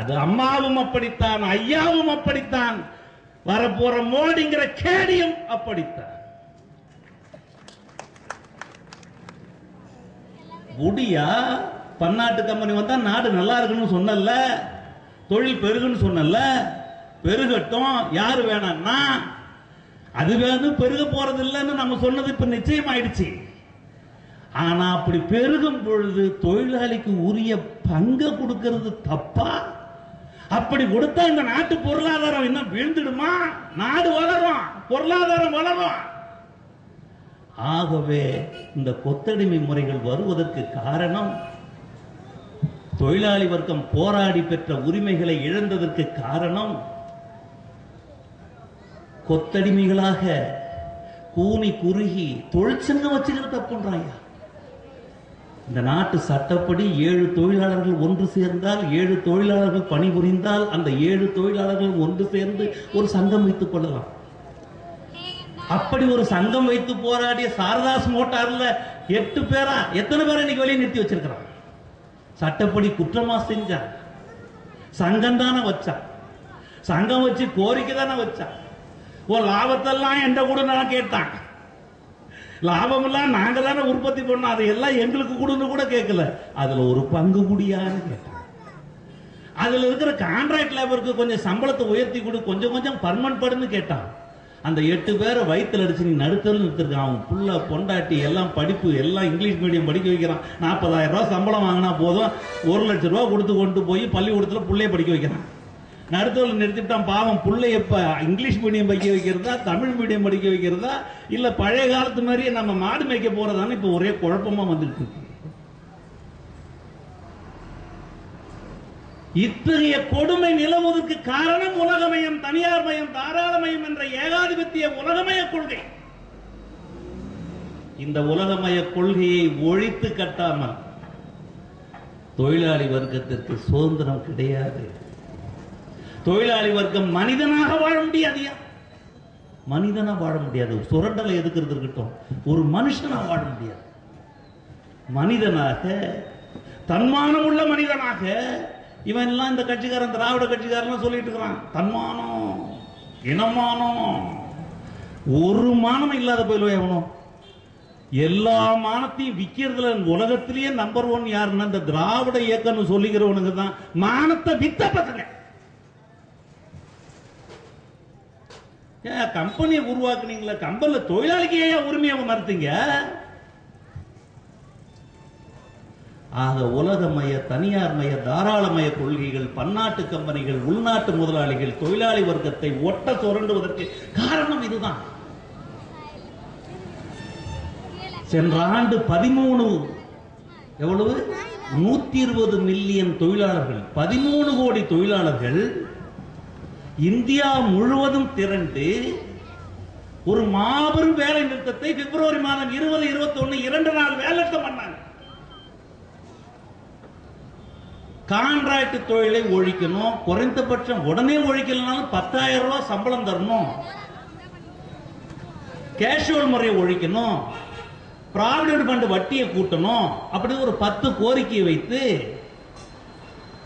அது அம்மாவும் அப்படித்தான், ஐயாவும் அப்படித்தான், வரப்போற மோடிங்கிற கேடியும் அப்படித்தான். முடியா பன்னாட்டு கம்பெனி வந்தா நாடு நல்லா இருக்குன்னு சொன்னல, தொழில் பெருகுன்னு சொன்னல, பெருகட்டும். யாரு வேணாம்னா அது வேணும், பெருக போறது இல்லைன்னு நம்ம சொன்னது இப்ப நிச்சயம் ஆயிடுச்சு. ஆனா அப்படி பெருகும் பொழுது தொழிலாளிக்கு உரிய பங்கு கொடுக்கிறது தப்பா? அப்படி கொடுத்தா இந்த நாட்டு பொருளாதாரம் இன்னும் வீழ்ந்துடுமா? நாடு வளரும், பொருளாதாரம் வளரும். ஆகவே இந்த கொத்தடிமை முறைகள் வருவதற்கு காரணம், தொழிலாளி வர்க்கம் போராடி பெற்ற உரிமைகளை இழந்ததற்கு காரணம், கொத்தடிமைகளாக கூனி குறுகி தொழிற்சங்கம் வச்சுக்கிற தப்புன்றாங்க. இந்த நாட்டு சட்டப்படி 7 தொழிலாளர்கள் ஒன்று சேர்ந்தால், 7 தொழிலாளர்கள் பணிபுரிந்தால் அந்த 7 தொழிலாளர்கள் ஒன்று சேர்ந்து ஒரு சங்கம் வைத்துக் கொள்ளலாம். அப்படி ஒரு சங்கம் வைத்து போராடிய சாரதாஸ் மோட்டார்ல 8 பேரா, எத்தனை பேரை இன்னைக்கு வெளியே நிறுத்தி வச்சிருக்கிறான்? சட்டப்படி குற்றமா செஞ்சான். சங்கம் தானே வச்சான், சங்கம் வச்சு கோரிக்கை தானே வச்சான். ஒரு லாபத்தெல்லாம் எந்த கூட நான் கேட்டான். லாபம் எல்லாம் நாங்க தானே உற்பத்தி பண்ணோம், அதையெல்லாம் எங்களுக்கு கொடுன்னு கூட கேட்கல. அதுல ஒரு பங்கு குடியான்னு கேட்டாங்க. அதுல இருக்கிற கான்ட்ராக்ட் லேபருக்கு கொஞ்சம் சம்பளத்தை உயர்த்தி கொடு, கொஞ்சம் கொஞ்சம் பர்மனன்ட் படுன்னு கேட்டான். அந்த 8 பேரை வயிற்றுல அடிச்சு நீ நடுத்தல் நிறுத்திருக்கான். அவன் புள்ள பொண்டாட்டி எல்லாம் படிப்பு எல்லாம் இங்கிலீஷ் மீடியம் படிக்க வைக்கிறான். 40,000 ரூபாய் சம்பளம் வாங்கினா போதும், 1 லட்சம் ரூபாய் கொடுத்து கொண்டு போய் பள்ளிக்கூடத்துல புள்ளைய படிக்க வைக்கிறான். நடுத்தல் நிறுத்திட்டான். பாவம் புள்ளைய இப்ப இங்கிலீஷ் மீடியம் படிக்க வைக்கிறதா, தமிழ் மீடியம் படிக்க வைக்கிறதா, இல்ல பழைய காலத்து மாதிரியே நம்ம மாடு மேய்க்க போறதான்னு இப்ப ஒரே குழப்பமா வந்துட்டு இருக்கு. இத்தகைய கொடுமை நிலவுவதற்கு காரணம் உலகமயம், தனியார் மயம், தாராளமயம் என்ற ஏகாதிபத்திய உலகமய கொள்கை. இந்த உலகமய கொள்கையை ஒழித்து கட்டாமல் தொழிலாளி வர்க்கத்திற்கு சுதந்திரம் கிடையாது. தொழிலாளி வர்க்கம் மனிதனாக வாழ முடியாது. மனிதனா வாழ முடியாது. சுரண்டலை எதுக்கிறது இருக்கட்டும், ஒரு மனுஷனா வாழ முடியாது. மனிதனாக, தன்மானம் உள்ள மனிதனாக, இவன் எல்லாம் இந்த கட்சிக்காரன் திராவிட கட்சிக்காரன் சொல்லிட்டு இருக்கிறான். தன்மானம், இனமானம், ஒரு மானம் இல்லாத போயிலும் எவனும் எல்லா மானத்தையும் விக்கிறதுல உலகத்திலேயே நம்பர் 1 யாருன்னா இந்த திராவிட இயக்கம் சொல்லிக்கிறவனுக்கு தான் மானத்தை வித்த பசங்க. கம்பெனியை உருவாக்குனீங்களா, கம்பெனில தொழிலாளிக்கு ஏன் உரிமையை மறுத்தீங்க? ஆக உலகமய, தனியார் மய, தாராளமய கொள்கைகள், பன்னாட்டு கம்பெனிகள், உள்நாட்டு முதலாளிகள் தொழிலாளி வர்க்கத்தை ஒட்ட சுரண்டுவதற்கு காரணம் இதுதான். சென்ற ஆண்டு 13 எவ்வளவு 120 மில்லியன் தொழிலாளர்கள், 13 கோடி தொழிலாளர்கள் இந்தியா முழுவதும் திரண்டு ஒரு மாபெரும் வேலை நிறுத்தத்தை பிப்ரவரி மாதம் 20, 21 2 நாள் வேலை நிறுத்தம் பண்ணாங்க. கான்ட்ராக்ட் தொழிலை ஒழிக்கணும், குறைந்தபட்சம் உடனே ஒழிக்கலனாலும் 10,000 ரூபாய் சம்பளம் தரணும், கேஷுவல் முறையை ஒழிக்கணும், ப்ராவிடன்ட் ஃபண்ட் வட்டியை கூட்டணும், அப்படி ஒரு 10 கோரிக்கையை வைத்து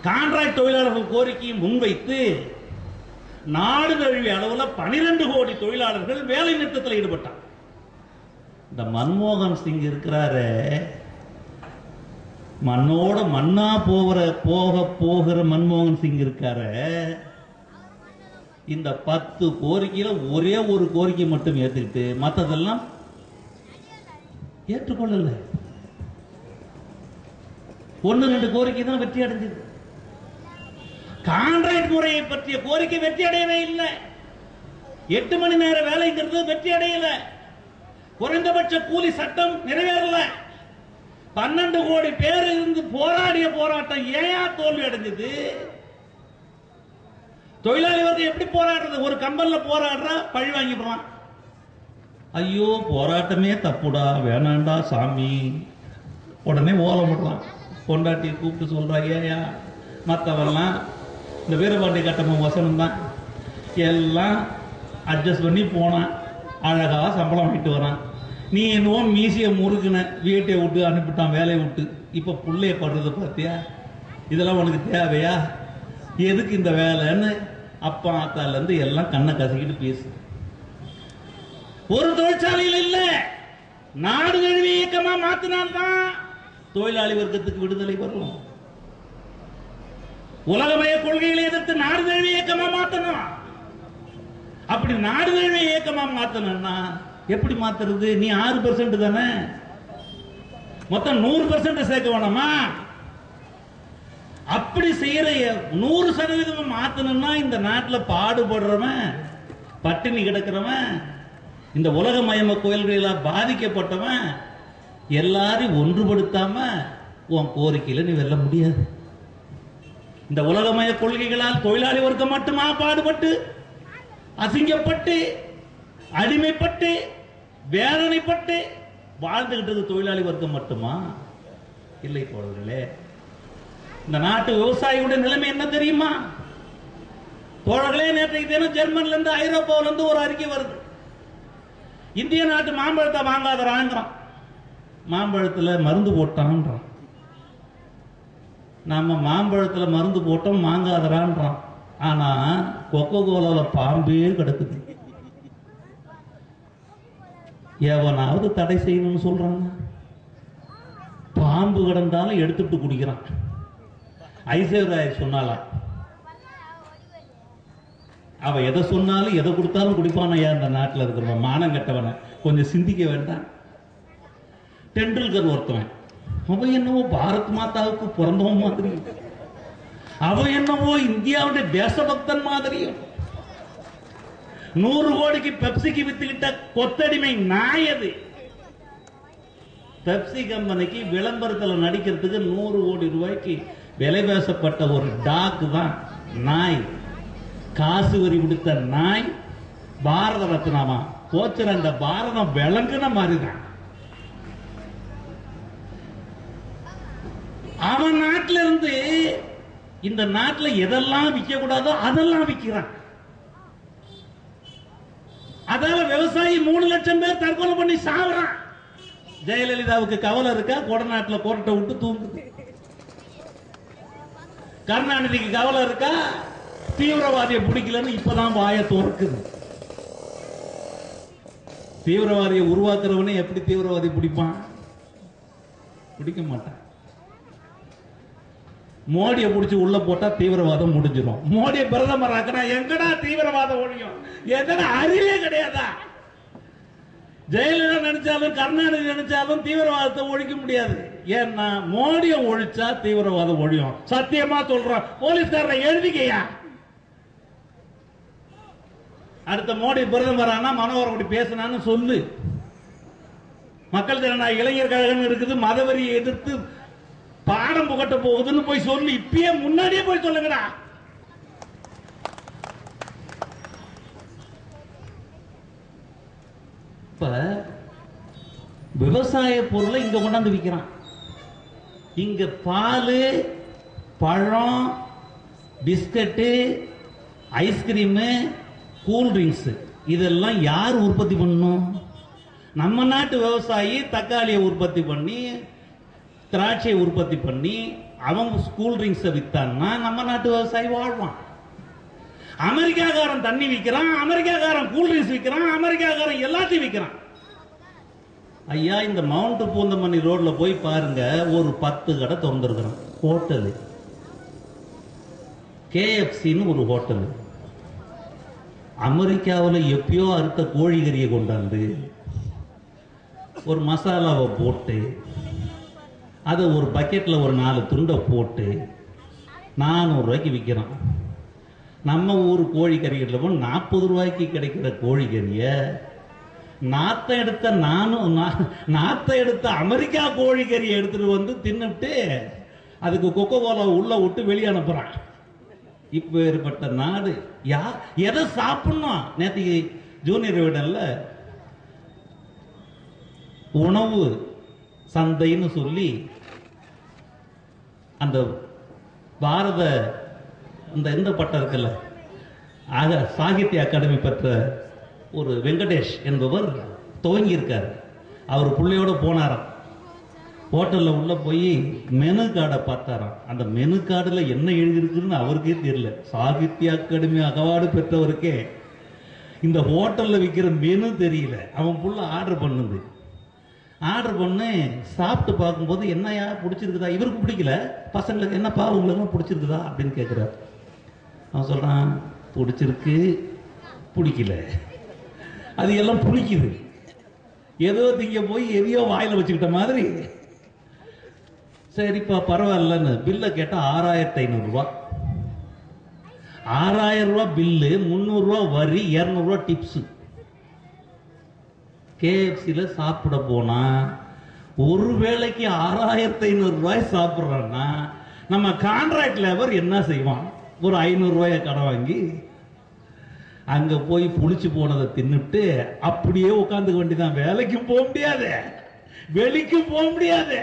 கான்ட்ராக்ட் தொழிலாளர்கள் கோரிக்கையை முன்வைத்து நாடு தழுவிய அளவில் 12 கோடி தொழிலாளர்கள் வேலை நிறுத்தத்தில் ஈடுபட்டார். இந்த மன்மோகன் சிங் இருக்கிறாரு, மண்ணோட மண்ணா போகிற மன்மோகன் சிங் இருக்காரு. இந்த 10 கோரிக்கையில ஒரே ஒரு கோரிக்கை மட்டும் ஏத்துக்கிட்டு மற்றதெல்லாம் ஏற்றுக்கொள்ளல. 1-2 கோரிக்கை தான் வெற்றி அடைஞ்சது. கான்ட்ராக்ட் முறையை பற்றிய கோரிக்கை வெற்றி அடையவே இல்லை. 8 மணி நேர வேலைங்கிறது வெற்றி அடையல. குறைந்தபட்ச கூலி சட்டம் நிறைவேறல. 12 கோடி பேர் இருந்து போராடிய போராட்டம் ஏன் தோல்வி அடைஞ்சது? தொழிலாளி வர்க்கம் எப்படி போராடுறது? ஒரு கம்பெனில போராடுறா, பழி வாங்கி போறான். ஐயோ போராட்டமே தப்புடா, வேணாண்டா சாமி, உடனே ஓலம் விடுறான். பொண்டாட்டி கூப்பிட்டு சொல்றாங்க, ஏயா மற்றவெல்லாம் இந்த வீரபாண்டி கட்டணம் வசனம் தான், எல்லாம் அட்ஜஸ்ட் பண்ணி போனான், அழகா சம்பளம் வாங்கிட்டு வரான். நீ என்னவோ மீசிய முறுக்குன, வீட்டை விட்டு அனுப்பிட்டான், வேலையை விட்டு. இப்ப புள்ளைய படுறத பார்த்தியா? இதெல்லாம் உனக்கு தேவையா? எதுக்கு இந்த வேலைன்னு அப்பா ஆத்தால இருந்து எல்லாம் கண்ணை கசக்கிட்டு பேசு. ஒரு தொழிற்சாலையில் இல்ல, நாடு தழுவிய இயக்கமா மாத்தினால்தான் தொழிலாளி வர்க்கத்துக்கு விடுதலை வரும். உலகமய கொள்கைகளை எதிர்த்து நாடு தழுவிய இயக்கமா மாத்தணும். அப்படி நாடு தழுவிய இயக்கமா மாத்தணும்னா எப்படி மாத்துறது? நீ 6% தானே, மொத்தம் 100% சேர்க்க வேணாமா? அப்படி செய்யற 100% மாத்தணும்னா இந்த நாட்டில் பாடுபடுறவன், பட்டினி கிடக்கிறவன், இந்த உலகமயம கோயில்களால் பாதிக்கப்பட்டவன் எல்லாரையும் ஒன்றுபடுத்தாம உன் கோரிக்கையில நீ வெல்ல முடியாது. இந்த உலகமய கொள்கைகளால் தொழிலாளி வர்க்கம் மட்டுமா பாடுபட்டு, அசிங்கப்பட்டு, அடிமைப்பட்டு, வேதனைப்பட்டு வாழ்ந்துகிட்டது தொழிலாளி வர்க்கம் மட்டுமா? இல்லை தோழர்களே. இந்த நாட்டு விவசாயியுடைய நிலைமை என்ன தெரியுமா தோழர்களே? நேற்றைக்கு தினம் ஜெர்மன்ல இருந்து, ஐரோப்பாவில இருந்து ஒரு அறிக்கை வருது. இந்திய நாட்டு மாம்பழத்தை வாங்காதறாங்கிறான், மாம்பழத்துல மருந்து போட்டான்றான். நாம மாம்பழத்துல மருந்து போட்டோம் வாங்காதறான்றான். ஆனா கொக்கோ கோலால பாம்பே கிடக்குது. எவனாவது தடை செய்யணும்னு சொல்றாங்க. பாம்பு கிடந்தாலும் எடுத்துட்டு குடிக்கிறான். ஐஸ்வர்யா சொன்னாலாம், அவ எதை சொன்னாலும் எதை கொடுத்தாலும் குடிப்பானையா இந்த நாட்டில் இருக்கிற மானம் கட்டவன கொஞ்சம் சிந்திக்க வேண்டாம். டெண்டுல்கர் ஒருத்தவன், அவன் என்னவோ பாரத் மாதாவுக்கு பிறந்தவன் மாதிரி, அவன் என்னவோ இந்தியாவுடைய தேசபக்தன் மாதிரியும், 100 கோடிக்கு பெப்சிக்கு வித்துக்கிட்ட கொத்தடிமை நாய் அது. பெப்சி கம்பெனிக்கு விளம்பரத்தில் நடிக்கிறதுக்கு 100 கோடி ரூபாய்க்கு விலை பேசப்பட்ட ஒரு டாக் தான் நாய். காசு வரி விடுத்த நாய் பாரத ரத்னாமா போச்சு. அந்த பாரதம் விளங்குன மாதிரிதான். அவன் நாட்டில இருந்து இந்த நாட்டில் எதெல்லாம் விற்க கூடாதோ அதெல்லாம் விற்கிறான். அதால விவசாயி 3 லட்சம் பேர் தற்கொலை பண்ணி சாவுறான். ஜெயலலிதாவுக்கு கவலை இருக்கா? கொடநாட்டில் கோர்ட்டை விட்டு தூங்குது. கருணாநிதிக்கு கவலை இருக்கா? தீவிரவாதியை பிடிக்கலன்னு இப்பதான் வாயை துறக்குது. தீவிரவாதியை உருவாக்குறவனே எப்படி தீவிரவாதி பிடிப்பான்? பிடிக்க மாட்டான். மோடியை பிடிச்சி உள்ள போட்டா தீவிரவாதம் முடிஞ்சிடும். மோடியை பிரதமர் ஆக்கினா எங்கடா தீவிரவாதம் ஒழியும்? எங்கடா அறிவே கிடையாதா? ஜெயலலிதா நினைச்சாலும் கருணாநிதி நினைச்சாலும் தீவிரவாதத்தை ஒழிக்க முடியாது. ஏன்னா மோடியை ஒழிச்சா தீவிரவாதம் ஒழியும். சத்தியமா சொல்றோம். போலீஸ்காரரை எழுதிக்கையா. அடுத்த மோடி பிரதமர் ஆனா மனோகர் அப்படி பேசினான்னு சொல்லு. மக்கள் ஜனநாயக இளைஞர் கழகம் இருக்குது, மதவெறியை எதிர்த்து பாடம் புகட்ட போகுதுன்னு போய் சொல்லு. இப்பயே முன்னாடியே போய் சொல்லுங்கடா. இப்ப விவசாய பொருளை இங்க கொண்டாந்து விற்கிறான். இங்க பால், பழம், பிஸ்கட்டு, ஐஸ்கிரீமு, கூல் ட்ரிங்க்ஸ் இதெல்லாம் யார் உற்பத்தி பண்ணணும்? நம்ம நாட்டு விவசாயி தக்காளியை உற்பத்தி பண்ணி, திராட்சையை உற்பத்தி பண்ணி அவன் கூல் ட்ரிங்க்ஸை வித்தான்னா நம்ம நாட்டு விவசாயி வாழ்வான். அமெரிக்காக்காரன் தண்ணி விற்கிறான், அமெரிக்காக்காரன் கூல் ட்ரிங்க்ஸ் விற்கிறான், அமெரிக்காக்காரன் எல்லாத்தையும் விற்கிறான். ஐயா, இந்த மவுண்ட் பூந்தமல்லி ரோட்ல போய் பாருங்க, ஒரு 10 கடை திறந்துருக்கிறான். ஹோட்டலு KFCன்னு ஒரு ஹோட்டலு. அமெரிக்காவில் எப்பயோ அறுத்த கோழிக்கறியை கொண்டாந்து ஒரு மசாலாவை போட்டு அதை ஒரு பக்கெட்ல ஒரு 4 துண்டை போட்டு 400 ரூபாய்க்கு விற்கிறான். நம்ம ஊர் கோழிக்கறிகளில் 40 ரூபாய்க்கு கிடைக்கிற கோழிக்கறிய நாத்த எடுத்த அமெரிக்கா கோழிக்கறியை எடுத்துட்டு வந்து தின்னுட்டு அதுக்கு கொக்கோ கோலா உள்ள விட்டு வெளியே அனுப்புறான். இப்ப ஏற்பட்ட நாடு யார் எதை சாப்பிடணும்? நேற்று ஜூனியர் விடல்ல உணவு சந்தைன்னு சொல்லி அந்த பாரத இந்த பட்டம் இருக்குல்ல, ஆக சாகித்ய அகாடமி பெற்ற ஒரு வெங்கடேஷ் என்பவர் துவங்கி இருக்கார். அவர் பிள்ளையோட போனாராம். ஹோட்டல்ல உள்ள போய் மெனு கார்டை பார்த்தாராம். அந்த மெனு கார்டுல என்ன எழுதியிருக்குன்னு அவருக்கே தெரியல. சாகித்ய அகாடமி அவார்டு பெற்றவருக்கே இந்த ஹோட்டல்ல விற்கிற மெனு தெரியல. அவன் புள்ள ஆர்டர் பண்ணுது. ஆர்டர் பண்ணு சாப்பிட்டு பார்க்கும்போது என்னையா பிடிச்சிருக்குதா? இவருக்கு பிடிக்கல, பசங்களுக்கு என்னப்பா உங்களுக்கு பிடிச்சிருக்குதா அப்படின்னு கேட்கிறார். அவன் சொல்றான், பிடிச்சிருக்கு, பிடிக்கல, அது எல்லாம் பிடிக்குது. ஏதோ திங்க போய் எதையோ வாயில வச்சுக்கிட்ட மாதிரி. சரிப்பா பரவாயில்லன்னு பில்ல கேட்டா 6500 ரூபாய். 6000 ரூபாய் பில்லு, 300 ரூபாய் வரி, 200 ரூபாய் டிப்ஸ். KFCல சாப்பிட போனா ஒரு வேளைக்கு 6500 ரூபாய் சாப்பிடுறான்னா நம்ம கான்ட்ராக்ட் லேபர் என்ன செய்வான்? ஒரு 500 ரூபாய கடன் வாங்கி அங்க போய் புளிச்சு போனதை தின்னுட்டு அப்படியே உட்காந்துக்க வேண்டியதான். வேலைக்கும் போக முடியாது, வெளிக்கும் போக முடியாது.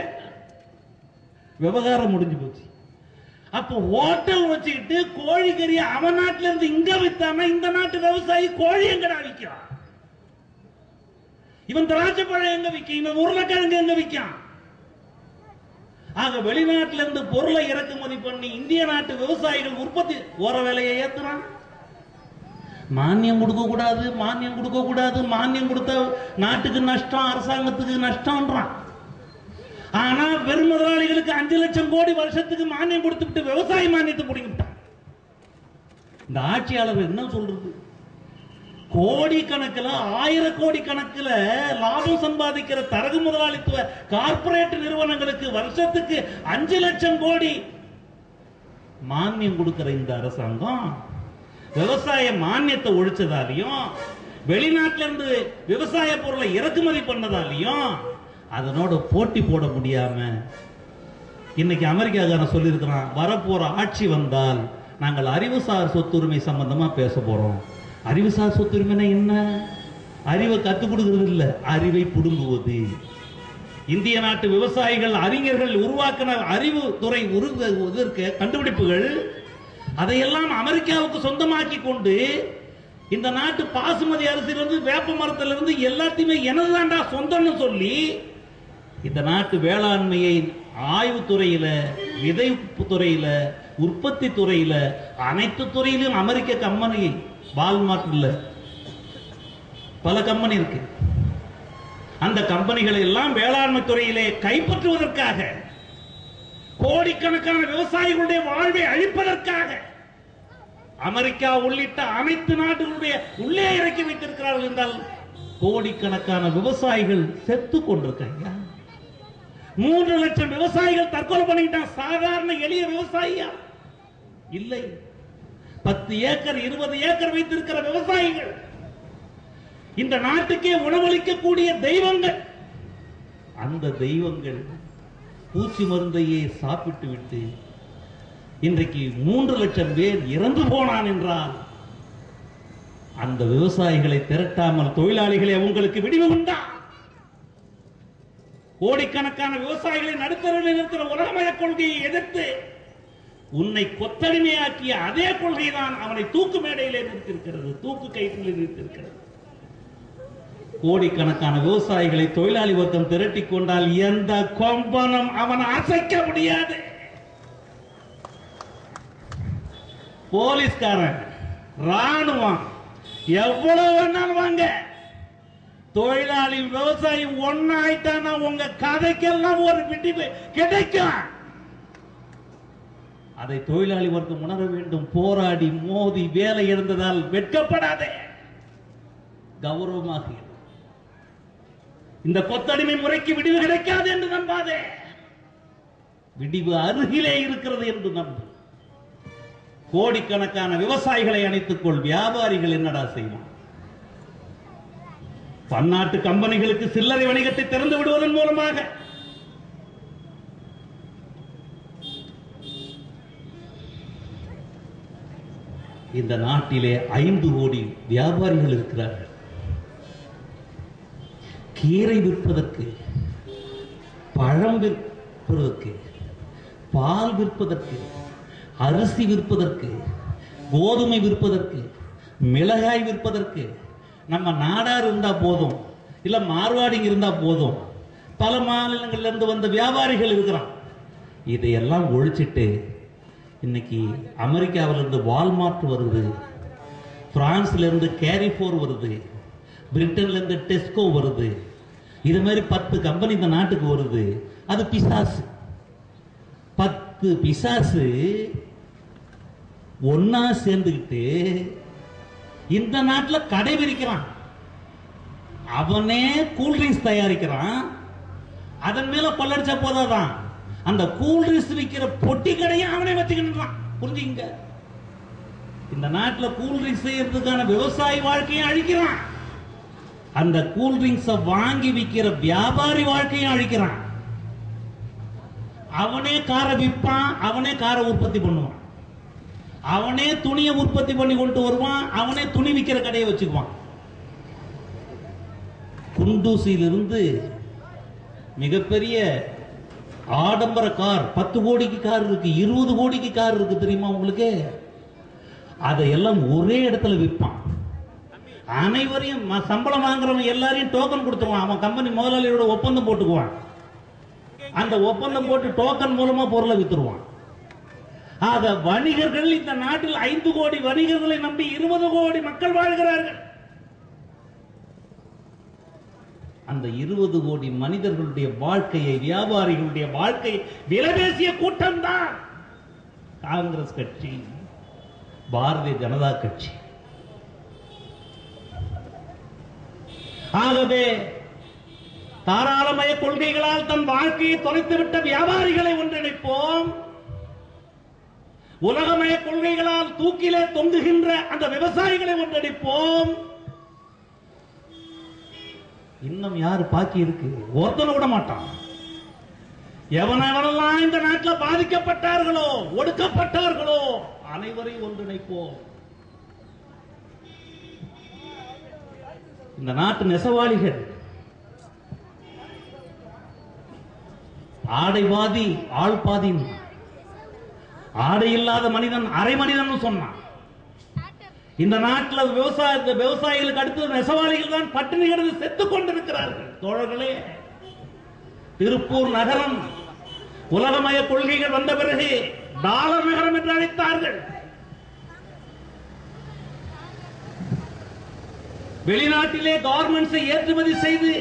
விவகாரம் முடிஞ்சு போச்சு. அப்ப ஹோட்டல் வச்சுக்கிட்டு கோழிக்கறி அவன் நாட்டில இருந்து இங்க வித்தானா இந்த நாட்டு விவசாயி கோழி எங்கடா விற்கும்? இவன் திராட்சை பழம் எங்க விற்கும்? இவன் உருளைக்கிழங்கு எங்க விற்கும்? ஆக வெளிநாட்டில இருந்து பொருளை இறக்குமதி பண்ணி இந்திய நாட்டு விவசாயிகள் உற்பத்தி ஓர விலையை ஏத்துறான். மானியம் கொடுக்க கூடாது, மானியம் கொடுக்க கூடாது, மானியம் கொடுத்த நாட்டுக்கு நஷ்டம், அரசாங்கத்துக்கு நஷ்டம்ன்றான். ஆனா பெரும் முதலாளிகளுக்கு 5 லட்சம் கோடி வருஷத்துக்கு மானியம் கொடுத்துட்டு விவசாய மானியத்தை பிடிக்கிட்டான். இந்த ஆட்சியாளர்கள் என்ன சொல்றது? கோடி கணக்கில், 1000 கோடி கணக்கில் லாபம் சம்பாதிக்கிற தரகு முதலாளித்துவ கார்ப்பரேட் நிறுவனங்களுக்கு வருஷத்துக்கு 5 லட்சம் கோடி மானியம் கொடுக்கிற இந்த அரசாங்கம் விவசாய மானியத்தை ஒழிச்சதாலையும், வெளிநாட்டில இருந்து விவசாய பொருளை இறக்குமதி பண்ணதாலையும் அதனோட போட்டி போட முடியாம இன்னைக்கு அமெரிக்காக்காரன் சொல்லியிருக்கிறான், வரப்போற ஆட்சி வந்தால் நாங்கள் அறிவுசார் சொத்துரிமை சம்பந்தமா பேச போறோம். அறிவுசார் சொத்துரிமைனா என்ன? அறிவை கத்துக் கொடுக்கிறது இல்ல, அறிவை புடுங்குவது. இந்திய நாட்டு விவசாயிகள், அறிஞர்கள் உருவாக்கின அறிவு துறை கண்டுபிடிப்புகள் அதையெல்லாம் அமெரிக்காவுக்கு சொந்தமாக்கி கொண்டு இந்த நாட்டு பாசுமதி அரிசியிலிருந்து வேப்ப மரத்திலிருந்து எல்லாத்தையுமே எனதுதாண்டா சொந்தம்னு சொல்லி இந்த நாட்டு வேளாண்மையை ஆய்வுத்துறையில, விதைப்பு துறையில, உற்பத்தி துறையில, அனைத்து துறையிலும் அமெரிக்க கம்பெனி, வால்மார்ட் இல்ல, பல கம்பெனி இருக்கு. அந்த கம்பெனிகளை எல்லாம் வேளாண்மை துறையிலே கைப்பற்றுவதற்காக, கோடிக்கணக்கான விவசாயிகளுடைய வாழ்வை அழிப்பதற்காக அமெரிக்கா உள்ளிட்ட அனைத்து நாடுகளுடைய உள்ளே இறக்கி வைத்திருக்கிறார்கள் என்றால் கோடிக்கணக்கான விவசாயிகள் செத்து கொண்டிருக்காங்க. 3 லட்சம் விவசாயிகள் தற்கொலை பண்ணிட்டான். சாதாரண எளிய விவசாயியா இல்லை, 10 ஏக்கர் 20 ஏக்கர் வைத்திருக்கிற விவசாயிகள், இந்த நாட்டுக்கே உணவளிக்கக்கூடிய தெய்வங்கள். அந்த தெய்வங்கள் பூச்சி மருந்தையே சாப்பிட்டு விட்டு இன்றைக்கு 3 லட்சம் பேர் இறந்து போனான் என்றால் அந்த விவசாயிகளை திரட்டாமல் தொழிலாளிகளை உங்களுக்கு விடிவு உண்டா? கோடிக்கணக்கான விவசாயிகளை நடுத்தரவில் இருக்கிற உலகமய கொள்கையை எதிர்த்து உன்னை கொத்தடிமையாக்கிய அதே கொள்கைதான் அவனை தூக்கு மேடையிலே நிறுத்திருக்கிறது, தூக்கு கயிற்றிலே நிறுத்திருக்கிறது. கோடிக்கணக்கான விவசாயிகளை தொழிலாளி வர்க்கம் திரட்டிக் கொண்டால் எந்த கொம்பனும் அவன் அசைக்க முடியாது. போலீஸ்காரன், ராணுவம் எவ்வளவு வேணாலும் வாங்க, தொழிலாளி விவசாயி ஒன்னாயிட்டானா உங்க கதைக்கெல்லாம் ஒரு விடிவு கிடைக்கும். அதை தொழிலாளி வர்க்கம் உணர வேண்டும். போராடி மோதி வேலை இழந்ததால் வெட்கப்படாதே, கௌரவமாக. இந்த கொத்தடிமை முறைக்கு விடிவு கிடைக்காது என்று நம்பாதே, விடிவு அருகிலே இருக்கிறது என்று நம்பு. கோடிக்கணக்கான விவசாயிகளை அணைத்துக் கொள். வியாபாரிகள் என்னடா செய்வான்? பன்னாட்டு கம்பெனிகளுக்கு சில்லறை வணிகத்தை திறந்து விடுவதன் மூலமாக இந்த நாட்டிலே 5 கோடி வியாபாரிகள் இருக்கிறார்கள். கீரை விற்பதற்கு, பழம் விற்பதற்கு, பால் விற்பதற்கு, அரிசி விற்பதற்கு, கோதுமை விற்பதற்கு, மிளகாய் விற்பதற்கு நம்ம நாடார் இருந்தா போதும், இல்ல மார்வாடிங்க இருந்தா போதும். பல மாநிலங்கள்ல இருந்து வந்த வியாபாரிகள் இருக்கிறான். இதையெல்லாம் ஒழிச்சிட்டு இன்னைக்கு அமெரிக்காவில இருந்து வால்மார்ட் வருது, பிரான்ஸ்ல இருந்து கேரிஃபோர் வருது, பிரிட்டன்ல இருந்து டெஸ்கோ வருது. இது மாதிரி 10 கம்பெனி இந்த நாட்டுக்கு வருது. அது பிசாசு. 10 பிசாசு ஒன்னா சேர்ந்துக்கிட்டு இந்த நாட்டில் கடை விரிக்கிறான். அவனே கூல்ட்ரிங்க்ஸ் தயாரிக்கிறான். அதன் மேல பல்லடிச்சா போதாதான், அந்த கூல்ட்ரிங்க்ஸ் விற்கிற பொட்டி கடையை அவனே வச்சுக்கின்றான். புரிஞ்சுங்க, இந்த நாட்டில் கூல்ட்ரிங்க்ஸ் செய்யறதுக்கான விவசாய வாழ்க்கையை அழிக்கிறான். அந்த கூல்ட்ரிங்க்ஸை வாங்கி விற்கிற வியாபாரி வாழ்க்கையும் அழிக்கிறான். அவனே காரை விற்பான், அவனே காரை உற்பத்தி பண்ணுவான், அவனே துணியை உற்பத்தி பண்ணி கொண்டு வருவான், அவனே துணி விற்கிற கடையை வச்சுக்குவான். குண்டூசியிலிருந்து மிகப்பெரிய ஆடம்பர கார், 10 கோடிக்கு கார் இருக்கு, 20 கோடிக்கு கார் இருக்கு, தெரியுமா உங்களுக்கு? அதையெல்லாம் ஒரே இடத்துல விற்பான். அனைவரையும் சம்பளம் வாங்குறவன் எல்லாரையும் டோக்கன் கொடுத்துருவான். அவன் கம்பெனி முதலாளியோட ஒப்பந்தம் போட்டுக்குவான். அந்த ஒப்பந்தம் போட்டு டோக்கன் மூலமா பொருளை வித்துருவான். ஆக வணிகர்கள் இந்த நாட்டில் 5 கோடி வணிகர்களை நம்பி 20 கோடி மக்கள் வாழ்கிறார்கள். அந்த 20 கோடி மனிதர்களுடைய வாழ்க்கையை, வியாபாரிகளுடைய வாழ்க்கையை விலைபேசிய கூட்டம் தான் காங்கிரஸ் கட்சி, பாரதிய ஜனதா கட்சி. ஆகவே தாராளமய கொள்கைகளால் தன் வாழ்க்கையை தொலைத்துவிட்ட வியாபாரிகளை ஒன்றிணைப்போம். உலகமய கொள்கைகளால் தூக்கிலே தொங்குகின்ற அந்த விவசாயிகளை ஒன்றிணைப்போம். இன்னும் யாரு பாக்கி இருக்கு? ஒருத்தனை விட மாட்டான். எவனெவனெல்லாம் இந்த நாட்டில் பாதிக்கப்பட்டார்களோ, ஒடுக்கப்பட்டார்களோ அனைவரையும் ஒன்றிணைப்போம். இந்த நாட்டு நெசவாளிகள் ஆடை பாதி ஆள் பாதி, ஆடை இல்லாத மனிதன் அரை மனிதன் சொன்னான். இந்த நாட்டில் விவசாயிகளுக்கு அடுத்து நெசவாளிகள் தான் பட்டினி கிடந்து செத்துக் கொண்டிருக்கிறார்கள். தோழர்களே, திருப்பூர் நகரம் உலகமய கொள்கைகள் வந்த பிறகு டாலர் நகரம் என்று அழைத்தார்கள். வெளிநாட்டிலே கார்மெண்ட்ஸை ஏற்றுமதி செய்து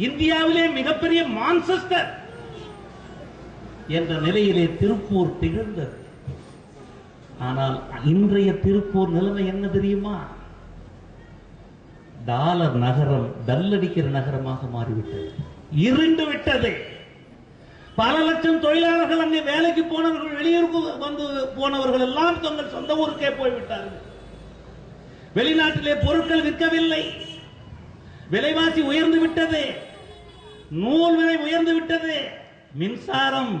இந்தியாவிலே மிகப்பெரிய மான்செஸ்டர் என்ற நிலையிலே திருப்பூர் திகழ்ந்தது. ஆனால் இன்றைய திருப்பூர் நிலைமை என்ன தெரியுமா? டாலர் நகரம், டல்லடிக்கிற நகரமாக மாறிவிட்டது, இருண்டு விட்டது. பல லட்சம் தொழிலாளர்கள் அங்கே வேலைக்கு போனவர்கள், வெளியூருக்கு வந்து போனவர்கள் எல்லாம் தங்கள் சொந்த ஊருக்கே போய்விட்டார்கள். வெளிநாட்டிலே பொருட்கள் விற்கவில்லை, விலைவாசி உயர்ந்து விட்டது, நூல் விலை உயர்ந்து விட்டது, மின்சாரம்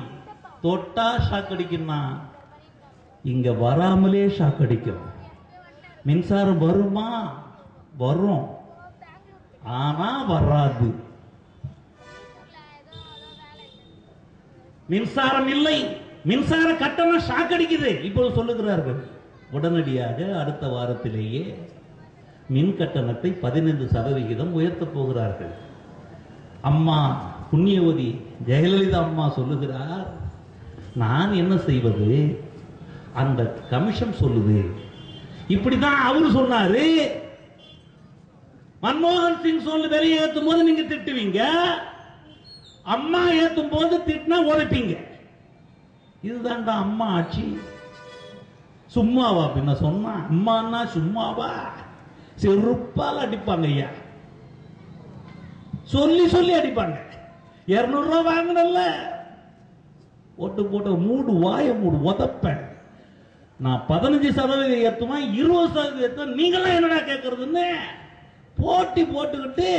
தொட்டா ஷாக் அடிக்கும்னா இங்க வராமலே ஷாக் அடிக்கும். மின்சாரம் வருமா? வரும், ஆனா வராது. மின்சாரம் இல்லை, மின்சார கட்டணம் ஷாக் அடிக்குது. இப்போது சொல்லுகிறார்கள் உடனடியாக அடுத்த வாரத்திலேயே மின் கட்டணத்தை 15% உயர்த்தப் போகிறார்கள். அம்மா புண்ணியவதி ஜெயலலிதா அம்மா சொல்லுகிறார், நான் என்ன செய்வது, அந்த கமிஷன் சொல்லுது. இப்படிதான் அவரு சொன்னாரு. மன்மோகன் சிங் சொல்லு வெளியே ஏத்தும் போது நீங்க திட்டுவீங்க, அம்மா ஏத்தும் போது திட்டினா உழைப்பீங்க. இதுதான்டா அம்மா ஆட்சி. சும்மாவா பின்ன சொன்னா? அம்மான்னா சும்மாவா? செருப்பால் அடிப்பாங்க ஐயா, சொல்லி சொல்லி அடிப்பாங்க. 200 ரூபாய் வாங்கினல்ல, ஒட்டு போட்ட மூடு, வாய மூடு, உதப்பேன். நான் 15% ஏற்றுமா 20% ஏற்ற, நீங்களாம் என்னடா கேட்கறதுன்னு போட்டி போட்டுக்கிட்டு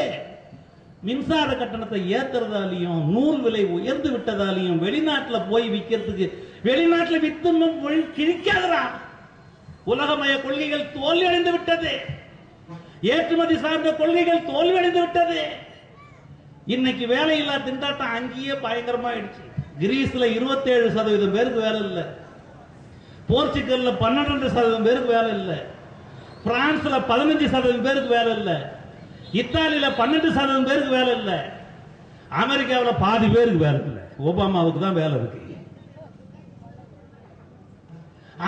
மின்சார கட்டணத்தை ஏத்துறதாலையும் நூல் விலை உயர்ந்து விட்டதாலையும் வெளிநாட்டில் போய் விற்கிறதுக்கு, வெளிநாட்டில் வித்து கிழிக்காதரா. உலகமய கொள்கைகள் தோல்வியடைந்து விட்டது, ஏற்றுமதி சார்ந்த கொள்கைகள் தோல்வியடைந்து விட்டது. இன்னைக்கு வேலையில்லா திண்டாட்டம் அங்கேயே பயங்கரமா ஆயிடுச்சு. கிரீஸ்ல 27% பேருக்கு வேலை இல்லை, போர்ச்சுகல்ல 12% பேருக்கு வேலை இல்லை, பிரான்ஸ்ல 15% பேருக்கு வேலை இல்லை, இத்தாலியில 12% பேருக்கு வேலை இல்லை, அமெரிக்காவில் பாதி பேருக்கு வேலை இல்லை. ஒபாமாவுக்கு தான் வேலை இருக்கு.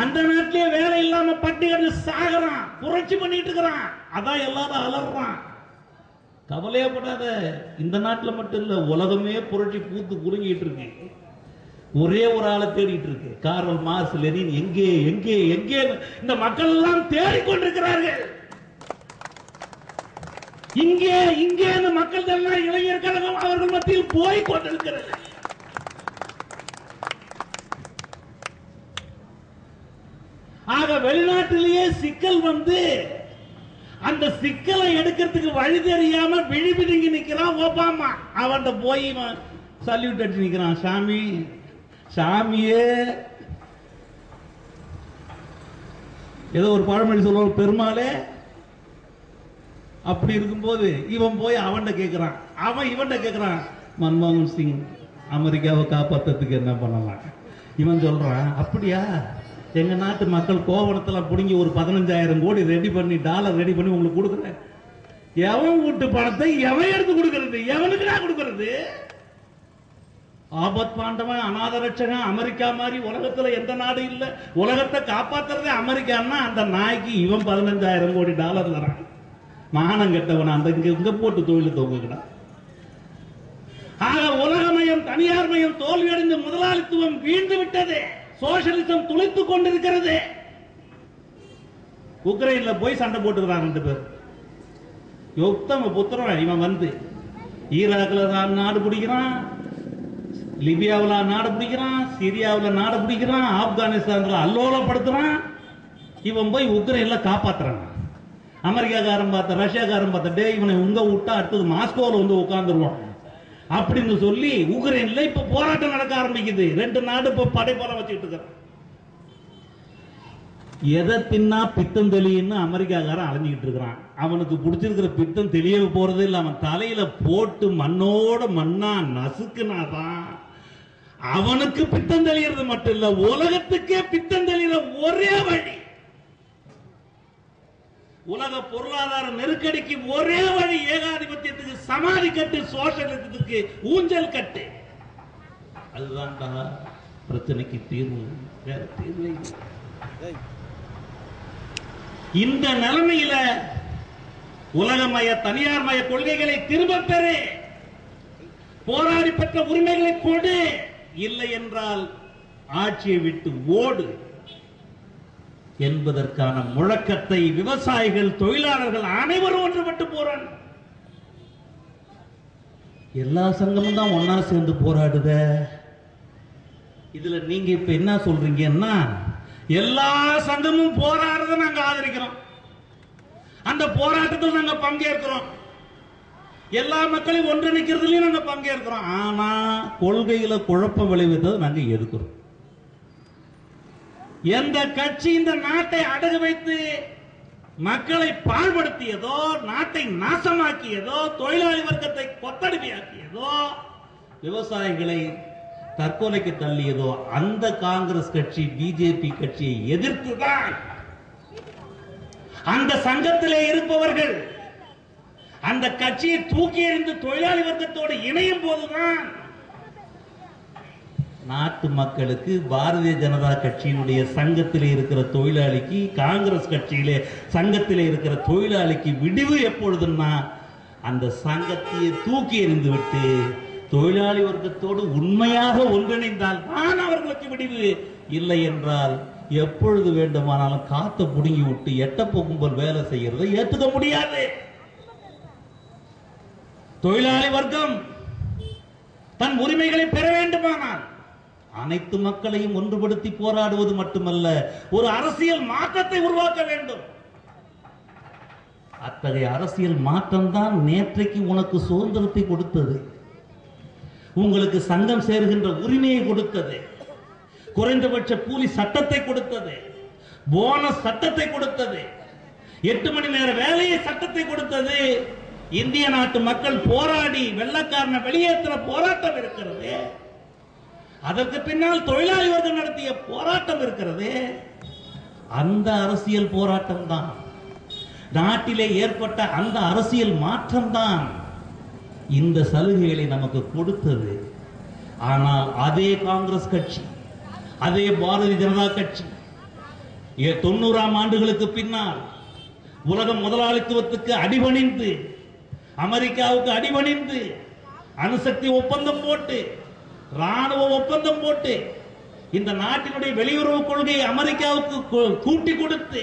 அந்த நாட்டிலே வேலை இல்லாம பட்டியல் சாகறான், புரட்சி பண்ணிட்டு இருக்கிறான். அதான் எல்லாரும் அலறான். கவலையப்படாத, இந்த நாட்டில் மட்டும் இல்ல, உலகமே புரட்சி பூத்து குறுங்கிட்டு இருக்கு. ஒரே ஒரு ஆளை தேடிட்டு இருக்கு, கார்ல் மார்க்ஸ் லெனின். எங்கே எங்கே எங்கே இந்த மக்கள் எல்லாம் தேடிக்கொண்டிருக்கிறார்கள். இங்கே இங்கே இந்த மக்கள் எல்லாம் இளைஞர் கழகம் அவர்கள் மத்தியில் போய் கொண்டிருக்கிறது. ஆக வெளிநாட்டிலேயே சிக்கல் வந்து அந்த சிக்கலை எடுக்கிறதுக்கு வழி தெரியாம விழிபிதுங்கி நிக்கிறான் ஒபாமா. அவன் போய் சல்யூட் அடிச்சு நிக்கிறான். சாமி சாமியே, ஏதோ ஒரு பழமொழி சொல்லுவோம், பெருமாளே. அப்படி இருக்கும்போது இவன் போய் அவன்கிட்ட கேட்கிறான், அவன் இவன்கிட்ட கேட்கிறான், மன்மோகன் சிங் அமெரிக்காவை காப்பாற்றுறதுக்கு என்ன பண்ணலாம்? இவன் சொல்றான், அப்படியா, எங்க நாட்டு மக்கள் கோவணத்தில் புடுங்கி ஒரு 15,000 கோடி ரெடி பண்ணி, டாலர் ரெடி பண்ணி உங்களுக்கு கொடுக்குறேன். எவன் வீட்டு பணத்தை எவன் எடுத்து கொடுக்கறது? எவனுக்கு நான் கொடுக்கறது? ஆபத் பாண்டவன், அநாத ரட்சகன், அமெரிக்கா மாதிரி உலகத்துல எந்த நாடு இல்ல. உலகத்தை காப்பாத்துறதே அமெரிக்கான்னா அந்த நாய்க்கு இவன் 15,000 கோடி டாலர் தரான். மானம் கெட்டவன் அந்த இங்க போட்டு தொழில் தோங்குகிறான். ஆக உலகமயம், தனியார்மயம் தோல்வியடைந்து முதலாளித்துவம் வீழ்ந்து விட்டது. சோசியலிசம் துளைத்துக் கொண்டிருக்கிறது. உக்ரைன்ல போய் சண்டை போட்டுக்கிறான் 2 பேர். யுத்தம புத்திரன் இவன் வந்து ஈராக்ல நாடு பிடிக்கிறான், லிபியாவில் நாடு பிடிக்கிறான், சிரியாவில் நாடு பிடிக்கிறான், ஆப்கானிஸ்தான்ல அல்லோலப்படுத்துறான். இவன் போய் உக்ரைன்ல காப்பாத்துறான். அமெரிக்காக்காரன் பார்த்த, ரஷ்யாக்காரன் பார்த்த, இவனை உங்க விட்டா அடுத்தது மாஸ்கோவில் வந்து உட்கார்ந்துருவான் அப்படின்னு சொல்லி உக்ரைன்ல இப்ப போராட்டம் நடக்க ஆரம்பிக்குது. 2 நாடு இப்ப படைப்போல வச்சுக்கிட்டு இருக்க. எதை தின்னா பித்தம் தெளின்னு அமெரிக்காக்காரன் அலைஞ்சிக்கிட்டு இருக்கிறான். அவனுக்கு பிடிச்சிருக்கிற பித்தம் தெளிய போறது இல்ல. அவன் தலையில போட்டு மண்ணோட மண்ணா நசுக்குனாதான் அவனுக்கு பித்தம் தெளியறது மட்டும் இல்ல, உலகத்துக்கே பித்தம் தெளிகிற ஒரே வழி, உலக பொருளாதார நெருக்கடிக்கு ஒரே வழி ஏகாதிபத்தியத்துக்கு சமாதி கட்டு, சோசியலிசத்துக்கு ஊஞ்சல் கட்டு. அதுதான் பிரச்சனைக்கு தீர்வு. வேற தீர்வு. இந்த நிலைமையில உலகமய, தனியார்மய கொள்கைகளை திரும்ப பெறு, போராடி பெற்ற உரிமைகளை கொடு, இல்லை என்றால் ஆட்சியை விட்டு ஓடு என்பதற்கான முழக்கத்தை விவசாயிகள், தொழிலாளர்கள் அனைவரும் ஒன்றுபட்டு போறாங்க. எல்லா சங்கமும் தான் ஒன்னா சேர்ந்து போராடுத. இதுல நீங்க இப்ப என்ன சொல்றீங்கன்னா, எல்லா சங்கமும் போராடுறத நாங்க ஆதரிக்கிறோம், அந்த போராட்டத்தில் நாங்க பங்கேற்கிறோம், எல்லா மக்களையும் ஒன்றிணைக்கிறதுலயும் நாங்க பங்கேற்கிறோம். ஆனா கொள்கையில குழப்பம் விளைவித்தது நாங்க எதுக்குறோம். எந்த கட்சி இந்த நாட்டை அடகு வைத்து மக்களை பாழ்படுத்தியதோ, நாட்டை நாசமாக்கியதோ, தொழிலாளி வர்க்கத்தை கொத்தடிமையாக்கியதோ, விவசாயிகளை தற்கொலைக்கு தள்ளியதோ, அந்த காங்கிரஸ் கட்சி, பிஜேபி கட்சியை எதிர்த்துதான் அந்த சங்கத்திலே இருப்பவர்கள் அந்த கட்சியை தூக்கி எறிந்து தொழிலாளி வர்க்கத்தோடு இணையும் போதுதான் நாட்டு மக்களுக்கு பாரதிய ஜனதா கட்சியினுடைய சங்கத்திலே இருக்கிற தொழிலாளிக்கு, காங்கிரஸ் கட்சியிலே சங்கத்திலே இருக்கிற தொழிலாளிக்கு விடிவு எப்பொழுதுன்னா, அந்த சங்கத்தையே தூக்கி எறிந்து விட்டு தொழிலாளி வர்க்கத்தோடு உண்மையாக ஒன்றிணைந்தால் தான் அவர்களுக்கு விடிவு. இல்லை என்றால் எப்பொழுது வேண்டுமானாலும் காத்த புடுங்கி விட்டு எட்டப்ப கும்பல் வேலை செய்யறதை ஏற்றுக்க முடியாது. தொழிலாளி வர்க்கம் தன் உரிமைகளை பெற வேண்டுமானால் அனைத்து மக்களையும் ஒன்றுபடுத்தி போராடுவது மட்டுமல்ல, ஒரு அரசியல் மாற்றத்தை உருவாக்க வேண்டும். அத்தகைய அரசியல் மாற்றம் தான் நேற்றைக்கு உனக்கு சுதந்திரத்தை கொடுத்தது, உங்களுக்கு சங்கம் சேர்கின்ற உரிமையை கொடுத்தது, குறைந்தபட்ச கூலி சட்டத்தை கொடுத்தது, போனஸ் சட்டத்தை கொடுத்தது, 8 மணி நேர வேலையை சட்டத்தை கொடுத்தது. இந்திய நாட்டு மக்கள் போராடி வெள்ளக்காரனை வெளியேற்ற போராட்டம் இருக்கிறது. அதற்கு பின்னால் தொழிலாளி வர்க்கம் நடத்திய போராட்டம் இருக்கிறது. அந்த அரசியல் போராட்டம் தான், நாட்டிலே ஏற்பட்ட அந்த அரசியல் மாற்றம் தான் இந்த சலுகைகளை நமக்கு கொடுத்தது. ஆனால் அதே காங்கிரஸ் கட்சி, அதே பாரதிய ஜனதா கட்சி 90ஆம் ஆண்டுகளுக்கு பின்னால் உலக முதலாளித்துவத்துக்கு அடிபணிந்து, அமெரிக்காவுக்கு அடிபணிந்து, அணுசக்தி ஒப்பந்தம் போட்டு, ராணுவ ஒப்பந்தம் போட்டு, இந்த நாட்டினுடைய வெளியுறவு கொள்கையை அமெரிக்காவுக்கு கூட்டி கொடுத்து,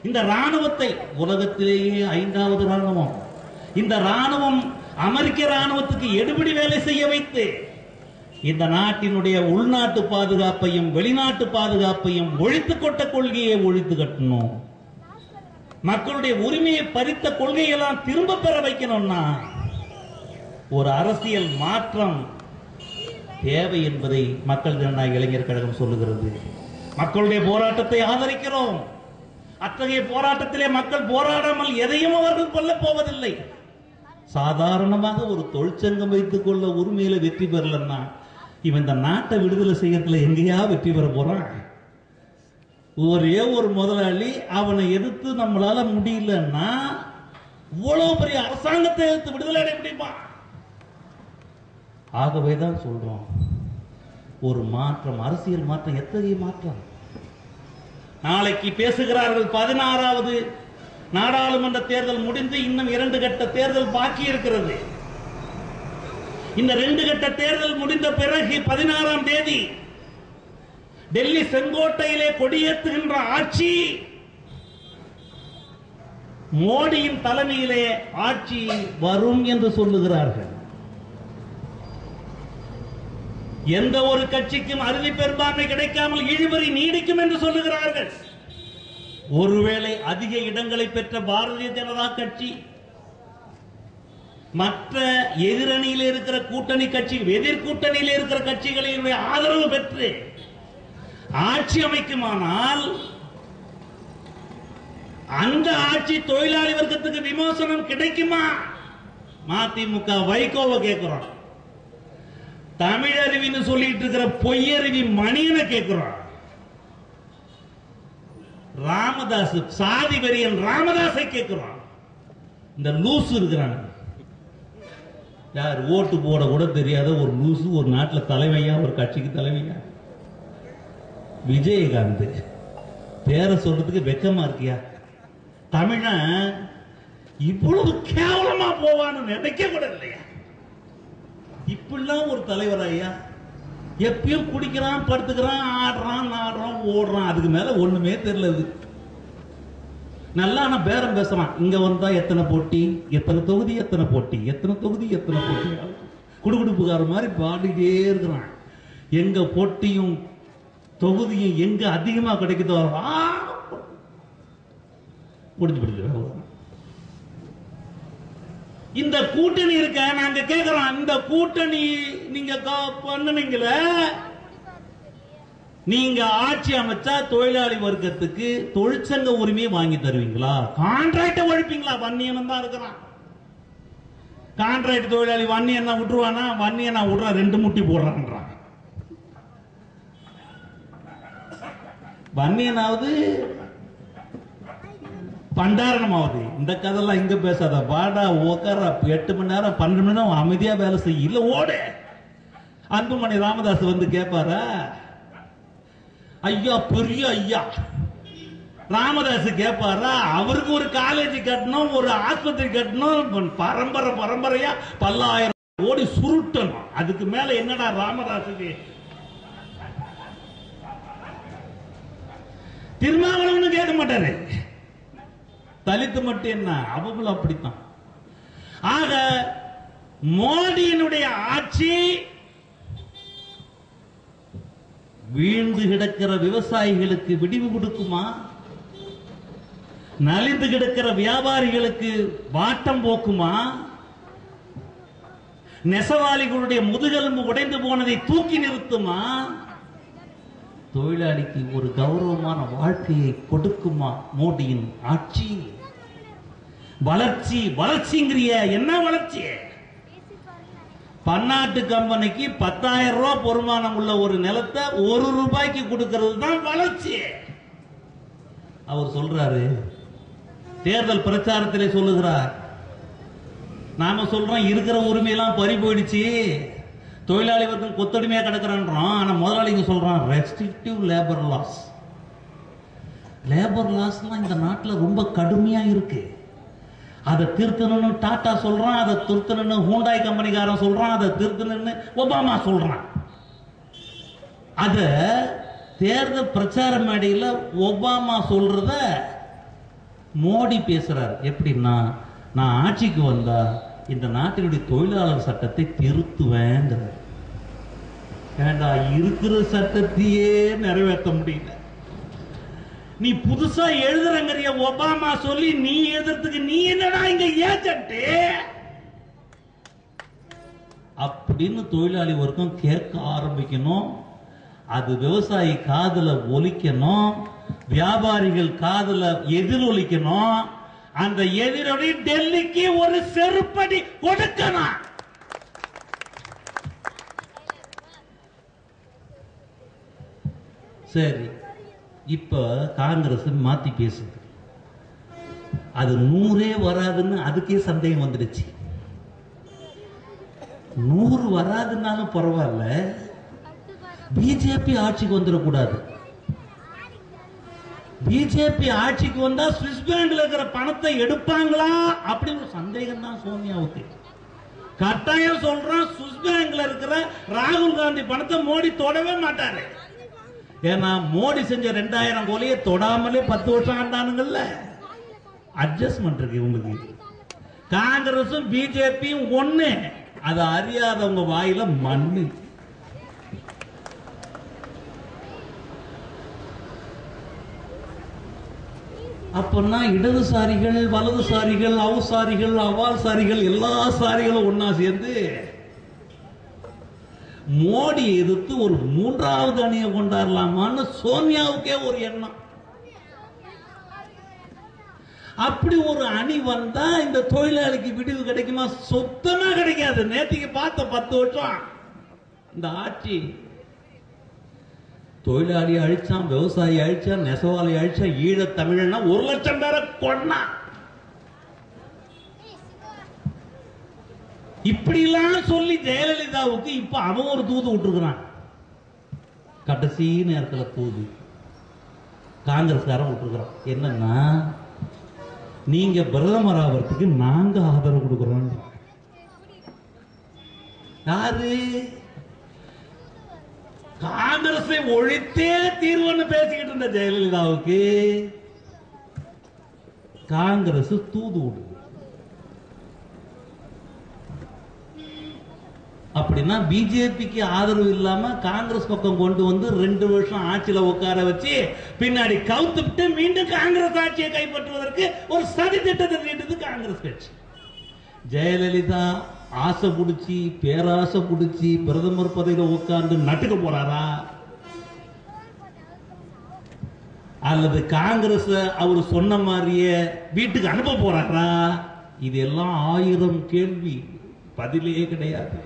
இந்த ராணுவத்தை உலகத்திலேயே 5வது ராணுவம், இந்த ராணுவம் அமெரிக்க ராணுவத்துக்கு எடுபடி வேலை செய்ய வைத்து, இந்த நாட்டினுடைய உள்நாட்டு பாதுகாப்பையும் வெளிநாட்டு பாதுகாப்பையும் ஒழித்து கொட்ட கொள்கையை ஒழித்து கட்டணும். மக்களுடைய உரிமையை பறித்த கொள்கையெல்லாம் திரும்ப பெற வைக்கணும்னா ஒரு அரசியல் மாற்றம் தேவை என்பதை மக்கள் ஜனநாயக இளைஞர் கழகம் சொல்லுகிறது. மக்களுடைய போராட்டத்தை ஆதரிக்கிறோம். அத்தகைய போராட்டத்திலே மக்கள் போராடாமல் எதையும் அவர்கள் கொல்ல போவதில்லை. சாதாரணமாக ஒரு தொழிற்சங்கம் வைத்துக் கொள்ள உரிமையில வெற்றி பெறலன்னா இவன் இந்த நாட்டை விடுதலை செய்யறதுல எங்கேயா வெற்றி பெற போறான்? ஒரே ஒரு முதலாளி அவனை எதிர்த்து நம்மளால முடியலன்னா இவ்வளவு பெரிய அரசாங்கத்தை எதிர்த்து விடுதலை அடைய முடியுமா? ஆகவேதான் சொல்றோம், ஒரு மாற்றம், அரசியல் மாற்றம். எத்தகைய மாற்றம்? நாளைக்கு பேசுகிறார்கள் 16வது நாடாளுமன்ற தேர்தல் முடிந்து இன்னும் 2 கட்ட தேர்தல் பாக்கி இருக்கிறது. இந்த 2 கட்ட தேர்தல் முடிந்த பிறகு 16ஆம் தேதி டெல்லி செங்கோட்டையிலே கொடியேற்றுகின்ற ஆட்சி மோடியின் தலைமையிலே ஆட்சி வரும் என்று சொல்லுகிறார்கள். எந்த ஒரு கட்சிக்கும் அறுதி பெரும்பான்மை கிடைக்காமல் இழுபறி நீடிக்கும் என்று சொல்லுகிறார்கள். ஒருவேளை அதிக இடங்களை பெற்ற பாரதிய ஜனதா கட்சி மற்ற எதிரணியில் இருக்கிற கூட்டணி கட்சி, எதிர்கூட்டணியில் இருக்கிற கட்சிகளின் ஆதரவு பெற்று ஆட்சி அமைக்குமானால் அந்த ஆட்சி தொழிலாளி வர்க்கத்துக்கு விமோசனம் கிடைக்குமா? மதிமுக வைகோவை கேட்கிறோம். தமிழறிவின்னு சொல்லிட்டு இருக்கிற பொய்யறிவி மணியனை கேட்கிறோம். ராமதாஸ், சாதி வெறியன் ராமதாஸை கேட்கிறோம். இந்த லூசு இருக்கிறாங்க, யார் ஓட்டு போட கூட தெரியாத ஒரு லூசு ஒரு நாட்டில் தலைமையா, ஒரு கட்சிக்கு தலைமையா. விஜயகாந்த் பேரை சொல்றதுக்கு வெக்கமா இருக்கியா? தமிழன் இவ்வளவு கேவலமா போவான்னு நினைக்க கூட இல்லையா? இப்படிலாம் ஒரு தலைவர் ஐயா. எப்பயும் குடிக்கிறான், படுத்துக்கிறான், ஆடுறான், நாடுறான், ஓடுறான், அதுக்கு மேல ஒண்ணுமே தெரியல. நல்லா நான் பேரம் பேசுறான். இங்க வந்தா எத்தனை போட்டி, எத்தனை தொகுதி, எத்தனை போட்டி, எத்தனை தொகுதி, எத்தனை போட்டி, குடுகுடுப்புக்கார மாதிரி பாடிட்டே இருக்கிறான். எங்க போட்டியும் தொகுதியும் எங்க அதிகமா கிடைக்குதோ முடிஞ்சு பிடிக்க. இந்த கூட்டணி இருக்க நாங்க கேட்கிறோம். இந்த கூட்டணி நீங்க பண்ணுனீங்கள, நீங்க ஆட்சி அமைச்சா தொழிலாளி வர்க்கத்துக்கு தொழிற்சங்க உரிமையை வாங்கி தருவீங்களா? கான்ட்ராக்ட ஒழிப்பீங்களா? வன்னியன் தான் இருக்கிறான். கான்ட்ராக்ட் தொழிலாளி வன்னியன் விட்டுருவானா? வன்னியன் நான் விடுறான், 2 முட்டி போடுறான்றான். வன்னியனாவது பண்டாரணமாவது. இந்த கதெல்லாம் இங்க பேசாத, வாடா உக்கார, 8 மணி நேரம் 12 மணி நேரம் அமைதியா வேலை செய்ய. இல்ல ஓடு. அன்புமணி ராமதாஸ் வந்து கேட்பாரா? ஐயா பெரிய ஐயா ராமதாஸ் கேட்பாரா? அவருக்கு ஒரு காலேஜ் கட்டணும், ஒரு ஆஸ்பத்திரி கட்டணும், பரம்பரை பரம்பரையா பல்லாயிரம் கோடி சுருட்டணும். அதுக்கு மேல என்னடா ராமதாஸுக்கு? திருமாவளவன் கேட்க மாட்டாரு. தலித்து மட்டும் என்ன, அவங்களும் அப்படித்தான். ஆக மோடியினுடைய ஆட்சி வீழ்ந்து கிடக்கிற விவசாயிகளுக்கு விடிவு கொடுக்குமா? நலிந்து கிடக்கிற வியாபாரிகளுக்கு வாட்டம் போக்குமா? நெசவாளிகளுடைய முதுகெலும்பு உடைந்து போனதை தூக்கி நிறுத்துமா? தொழிலாளிக்கு ஒரு கௌரவமான வாழ்க்கையை கொடுக்குமா மோடியின் ஆட்சி? வளர்ச்சி வளர்ச்சிங்கிறிய என்ன வளர்ச்சி? பன்னாட்டு கம்பெனிக்கு 10,000 ரூபாய் பொறுமானம் உள்ள ஒரு நிலத்தை 1 ரூபாய்க்கு கொடுக்கிறது தான் வளர்ச்சி. அவர் சொல்றாரு, தேர்தல் பிரச்சாரத்திலே சொல்லுகிறார். நாம சொல்றோம் இருக்கிற உரிமையெல்லாம் பறி போயிடுச்சு, தொழிலாளி வர்க்கம் கொத்தடிமையா கிடக்குறோம். ஆனா முதலாளிங்க சொல்றான் ரெஸ்ட்ரிக்டிவ் லேபர் லாஸ். லேபர் லாஸ்லாம் இந்த நாட்டில் ரொம்ப கடுமையா இருக்கு. அதை திருத்தணும்னு டாடா சொல்றான், அதை திருத்தணும்னு ஹூண்டாய் கம்பெனிக்காரன் சொல்றான், அதை திருத்தணும்னு ஒபாமா சொல்றான். அத தேர்தல் பிரச்சார மேடையில் ஒபாமா சொல்றத மோடி பேசுறார். எப்படின்னா, நான் ஆட்சிக்கு வந்தா இந்த நாட்டினுடைய தொழிலாளர் சட்டத்தை திருத்துவேங்கிறார். ஏண்டா, இருக்கிற சட்டத்தையே நிறைவேற்ற முடியல, நீ புதுசா எழுதுறங்கிற ஒபாமா சொல்லி நீ எழுதுறதுக்கு நீ என்னடா இங்க ஏஜென்ட் அப்படின்னு தொழிலாளி வர்க்கம் கேட்க ஆரம்பிக்கணும். அது விவசாயி காதுல ஒலிக்கணும், வியாபாரிகள் காதுல எதிரொலிக்கணும். அந்த எதிரொலி டெல்லிக்கு ஒரு செருப்படி கொடுக்கணும். சரி, இப்ப காங்கிரஸ் மாத்தி பேசுது. அது 100 வராதுன்னு அதுக்கே சந்தேகம் வந்துடுச்சு. 100 வராதுன்னாலும் பரவாயில்ல, பிஜேபி ஆட்சிக்கு வந்துடக்கூடாது. பிஜேபி ஆட்சிக்கு வந்தா சுவிஸ் பேங்க்ல இருக்கிற பணத்தை எடுப்பாங்களா அப்படின்னு சந்தேகம் தான் சோனியாவுக்கு. கட்டாயம் சொல்றான், சுவிஸ் பேங்க்ல இருக்கிற ராகுல் காந்தி பணத்தை மோடி தொடவே மாட்டாரு. ஏன்னா மோடி செஞ்ச 2000 கோடியை தொடாமலே 10 வருஷம் ஆண்டானுங்கல்ல. அட்ஜஸ்ட்மெண்ட் இருக்கு இவங்களுக்கு. காங்கிரசும் பிஜேபியும் ஒண்ணு, அதை அறியாதவங்க வாயில மண்ணு. அப்பன்னா இடதுசாரிகள், வலதுசாரிகள், அவசாரிகள், அவால்சாரிகள், எல்லா சாரிகளும் ஒன்னா சேர்ந்து மோடி எதிர்த்து ஒரு 3வது அணியை கொண்டாடலாமான்னு சோனியாவுக்கே ஒரு எண்ணம். அப்படி ஒரு அணி வந்தா இந்த தொழிலாளிக்கு விடிவு கிடைக்குமா? சுத்தமா கிடைக்காது. நேற்றுக்கு பார்த்த 10 வருஷம் இந்த ஆட்சி தொழிலாளி அழிச்சான், விவசாயி அழிச்சான், நெசவாளி அழிச்சான், ஈழத் தமிழன்னா 1 லட்சம் பேரை கொன்னா. இப்படி எல்லாம் சொல்லி ஜெயலலிதாவுக்கு இப்ப அவன் ஒரு தூது விட்டுருக்கிறான். கடைசி நேரத்தில் தூது காங்கிரஸ்காரன் விட்டுருக்கிறான். என்னன்னா, நீங்க பிரதமர் ஆவறதுக்கு நாங்க ஆதரவு கொடுக்கிறோம். யாரு? காங்கிரஸை ஒழித்தே தீர்வுன்னு பேசிக்கிட்டு இருந்த ஜெயலலிதாவுக்கு காங்கிரஸ் தூது விடு. அப்படின்னா பிஜேபிக்கு ஆதரவு இல்லாம காங்கிரஸ் பக்கம் கொண்டு வந்து 2 வருஷம் ஆட்சியில உட்கார வச்சு பின்னாடி கவுத்துட்டு மீண்டும் காங்கிரஸ் ஆட்சியை கைப்பற்றுவதற்கு ஒரு சதி திட்டத்தை தீட்டுது காங்கிரஸ் கட்சி. ஜெயலலிதா ஆசை புடிச்சு, பேராசை புடிச்சு பிரதமர் பதவியில உட்கார்ந்து நட்டுக்க போறாரா, அல்லது காங்கிரஸ் அவர் சொன்ன மாதிரியே வீட்டுக்கு அனுப்ப போறாரா? இதெல்லாம் 1000 கேள்வி, பதிலே கிடையாது.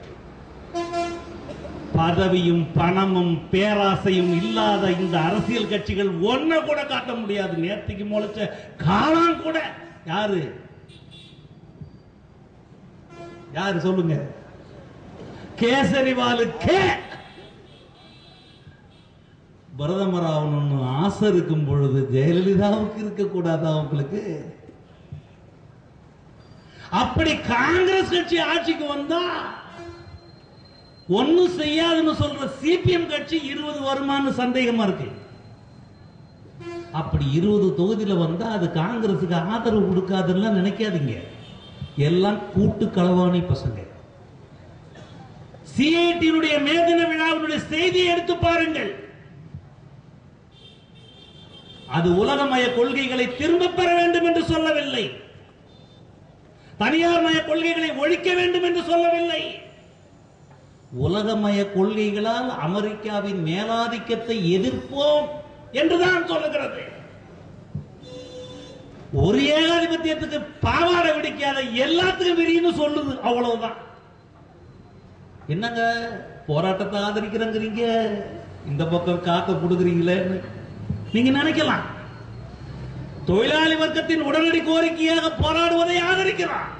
பதவியும் பணமும் பேராசையும் இல்லாத இந்த அரசியல் கட்சிகள் ஒன்ன கூட காட்ட முடியாது. நேற்றுக்கு முளைச்ச காலம் கூட யாரு யாரு சொல்லுங்க? கேசரிவாலுக்கே பிரதமர் ஆகணும்னு ஆசை இருக்கும் பொழுது ஜெயலலிதாவுக்கு இருக்க கூடாதா உங்களுக்கு? அப்படி காங்கிரஸ் கட்சி ஆட்சிக்கு வந்தா ஒன்னும் செய்யாதுன்னு சொல்ற சிபிஎம் கட்சி 20 வருமானு சந்தேகமா இருக்கு. அப்படி 20 தொகுதியில வந்தா அது காங்கிரசுக்கு ஆதரவு கொடுக்காதுன்னு நினைக்காதீங்க. எல்லாம் கூட்டு களவாணி பசங்க. சிஐடியினுடைய மேதின விழாவினுடைய செய்தியை எடுத்து பாருங்கள். அது உலகமய கொள்கைகளை திரும்ப பெற வேண்டும் என்று சொல்லவில்லை, தனியார் மய கொள்கைகளை ஒழிக்க வேண்டும் என்று சொல்லவில்லை. உலகமய கொள்கைகளால் அமெரிக்காவின் மேலாதிக்கத்தை எதிர்ப்போம் என்றுதான் சொல்லுகிறது. ஒரு ஏகாதிபத்தியத்துக்கு பாவாடை விடிக்காத எல்லாத்துக்கும் விரின்னு சொல்லுது, அவ்வளவுதான். என்னங்க போராட்டத்தை ஆதரிக்கிறீங்க, இந்த பக்கம் காத்த புடுங்குறீங்களே நீங்க நினைக்கலாம். தொழிலாளி வர்க்கத்தின் உடனடி கோரிக்கையாக போராடுவதை ஆதரிக்கிறான்.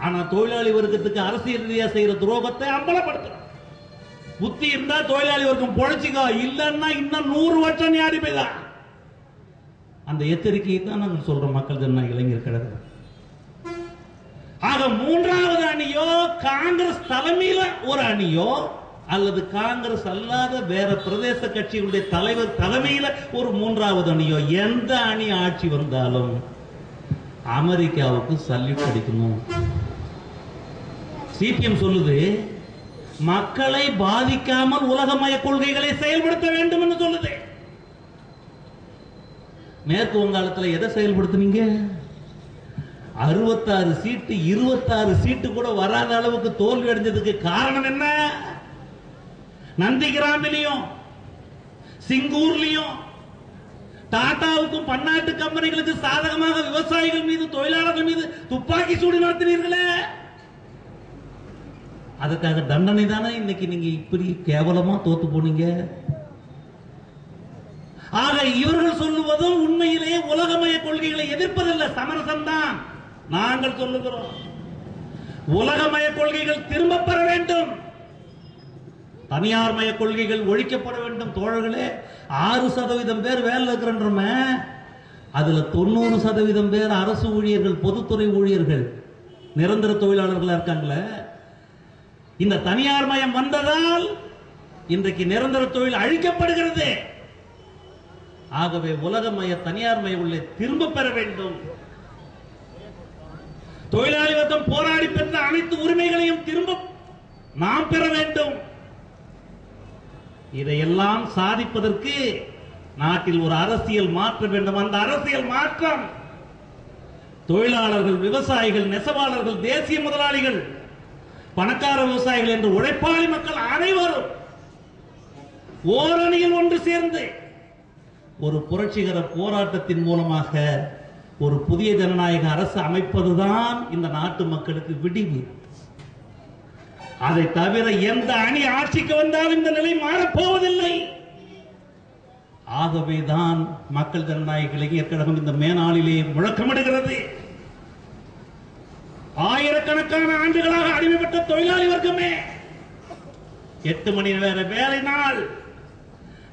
ஆனா தொழிலாளி வர்க்கத்துக்கு அரசியல் ரீதியா செய்யற துரோகத்தை அம்பலப்படுத்துறான். புத்தி இருந்தா தொழிலாளி வர்க்கம் பொழைச்சிக்கோ, இல்லன்னா இன்னும் 100 வருஷம் யாரு போய்தான். அந்த எச்சரிக்கையை தான் நாங்கள் சொல்றோம் மக்கள் ஜனநாயக இளைஞர் கழகம். ஆக 3வது அணியோ காங்கிரஸ் தலைமையில ஒரு அணியோ அல்லது காங்கிரஸ் அல்லாத வேற பிரதேச கட்சிகளுடைய தலைவர் தலைமையில ஒரு 3வது அணியோ, எந்த அணி ஆட்சி வந்தாலும் அமெரிக்காவுக்கு சல்யூட் அடிக்கணும். சிபிஎம் சொல்லுது மக்களை பாதிக்காமல் உலகமய கொள்கைகளை செயல்படுத்த வேண்டும் என்று சொல்லுது. மேற்கு வங்காளத்தில் எதை செயல்படுத்தினீங்க? 66 சீட்டு 26 சீட்டு கூட வராத அளவுக்கு தோல்வி அடைஞ்சதுக்கு காரணம் என்ன? நந்திகிராமிலையும் சிங்கூர்லயும் டாடாவுக்கும் பன்னாட்டு கம்பெனிகளுக்கு சாதகமாக விவசாயிகள் மீது தொழிலாளர்கள் மீது துப்பாக்கி சூடு நடத்தினீர்களே, அதுக்காக தண்டனை தானே இன்னைக்கு நீங்க இப்படி கேவலமா தோத்து போனீங்க. ஆக இவர்கள் சொல்லுவதும் உண்மையிலேயே உலகமய கொள்கைகளை எதிர்ப்பதில்லை, சமரசம் தான். நாங்கள் சொல்லுகிறோம் உலகமய கொள்கைகள் திரும்ப பெற வேண்டும். தனியார் மய கொள்கைகள் ஒழிக்கப்பட வேண்டும். தோழர்களே, 6% பேர் வேலை இருக்கிறோமே, அதுல 90% பேர் அரசு ஊழியர்கள், பொதுத்துறை ஊழியர்கள், நிரந்தர தொழிலாளர்களா இருக்காங்களே. இந்த தனியார் மயம் வந்ததால் இன்றைக்கு நிரந்தர தொழில் அழிக்கப்படுகிறது. ஆகவே உலகமய தனியார் மய உள்ளே திரும்ப பெற வேண்டும். தொழிலாளி வர்க்கம் போராடி பெற்ற அனைத்து உரிமைகளையும் திரும்ப நாம் பெற வேண்டும். இதையெல்லாம் சாதிப்பதற்கு நாட்டில் ஒரு அரசியல் மாற்றம் வேண்டும். அந்த அரசியல் மாற்றம் தொழிலாளர்கள், விவசாயிகள், நெசவாளர்கள், தேசிய முதலாளிகள், பணக்கார விவசாயிகள் என்று உழைப்பாளி மக்கள் அனைவரும் ஓரணியில் ஒன்று சேர்ந்து ஒரு புரட்சிகர போராட்டத்தின் மூலமாக ஒரு புதிய ஜனநாயக அரசு அமைப்பதுதான் இந்த நாட்டு மக்களுக்கு விடிவு. அதை தவிர எந்த அணி ஆட்சிக்கு வந்தாலும் இந்த நிலை மாறப்போவதில்லை. ஆகவேதான் மக்கள் ஜனநாயக இளைஞர் கழகம் இந்த மேனாளிலே முழக்கமிடுகிறது. ஆயிரக்கணக்கான ஆண்டுகளாக அடிமைப்பட்ட தொழிலாளி வர்க்கமே, 8 மணி நேர வேலை நாள்,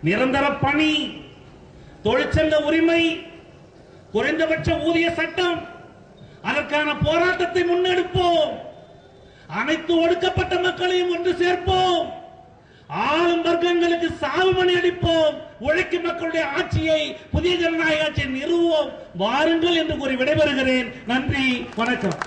நிரந்தர பணி, தொழிற்சங்க உரிமை, குறைந்தபட்ச ஊதிய சட்டம், அதற்கான போராட்டத்தை முன்னெடுப்போம். அனைத்து ஒடுக்கப்பட்ட மக்களையும் ஒன்று சேர்ப்போம். ஆளும் வர்க்கங்களுக்கு சாவுமணி அடிப்போம். உழைக்கும் மக்களுடைய ஆட்சியை, புதிய ஜனநாயக ஆட்சியை நிறுவுவோம். வாருங்கள் என்று கூறி விடைபெறுகிறேன். நன்றி, வணக்கம்.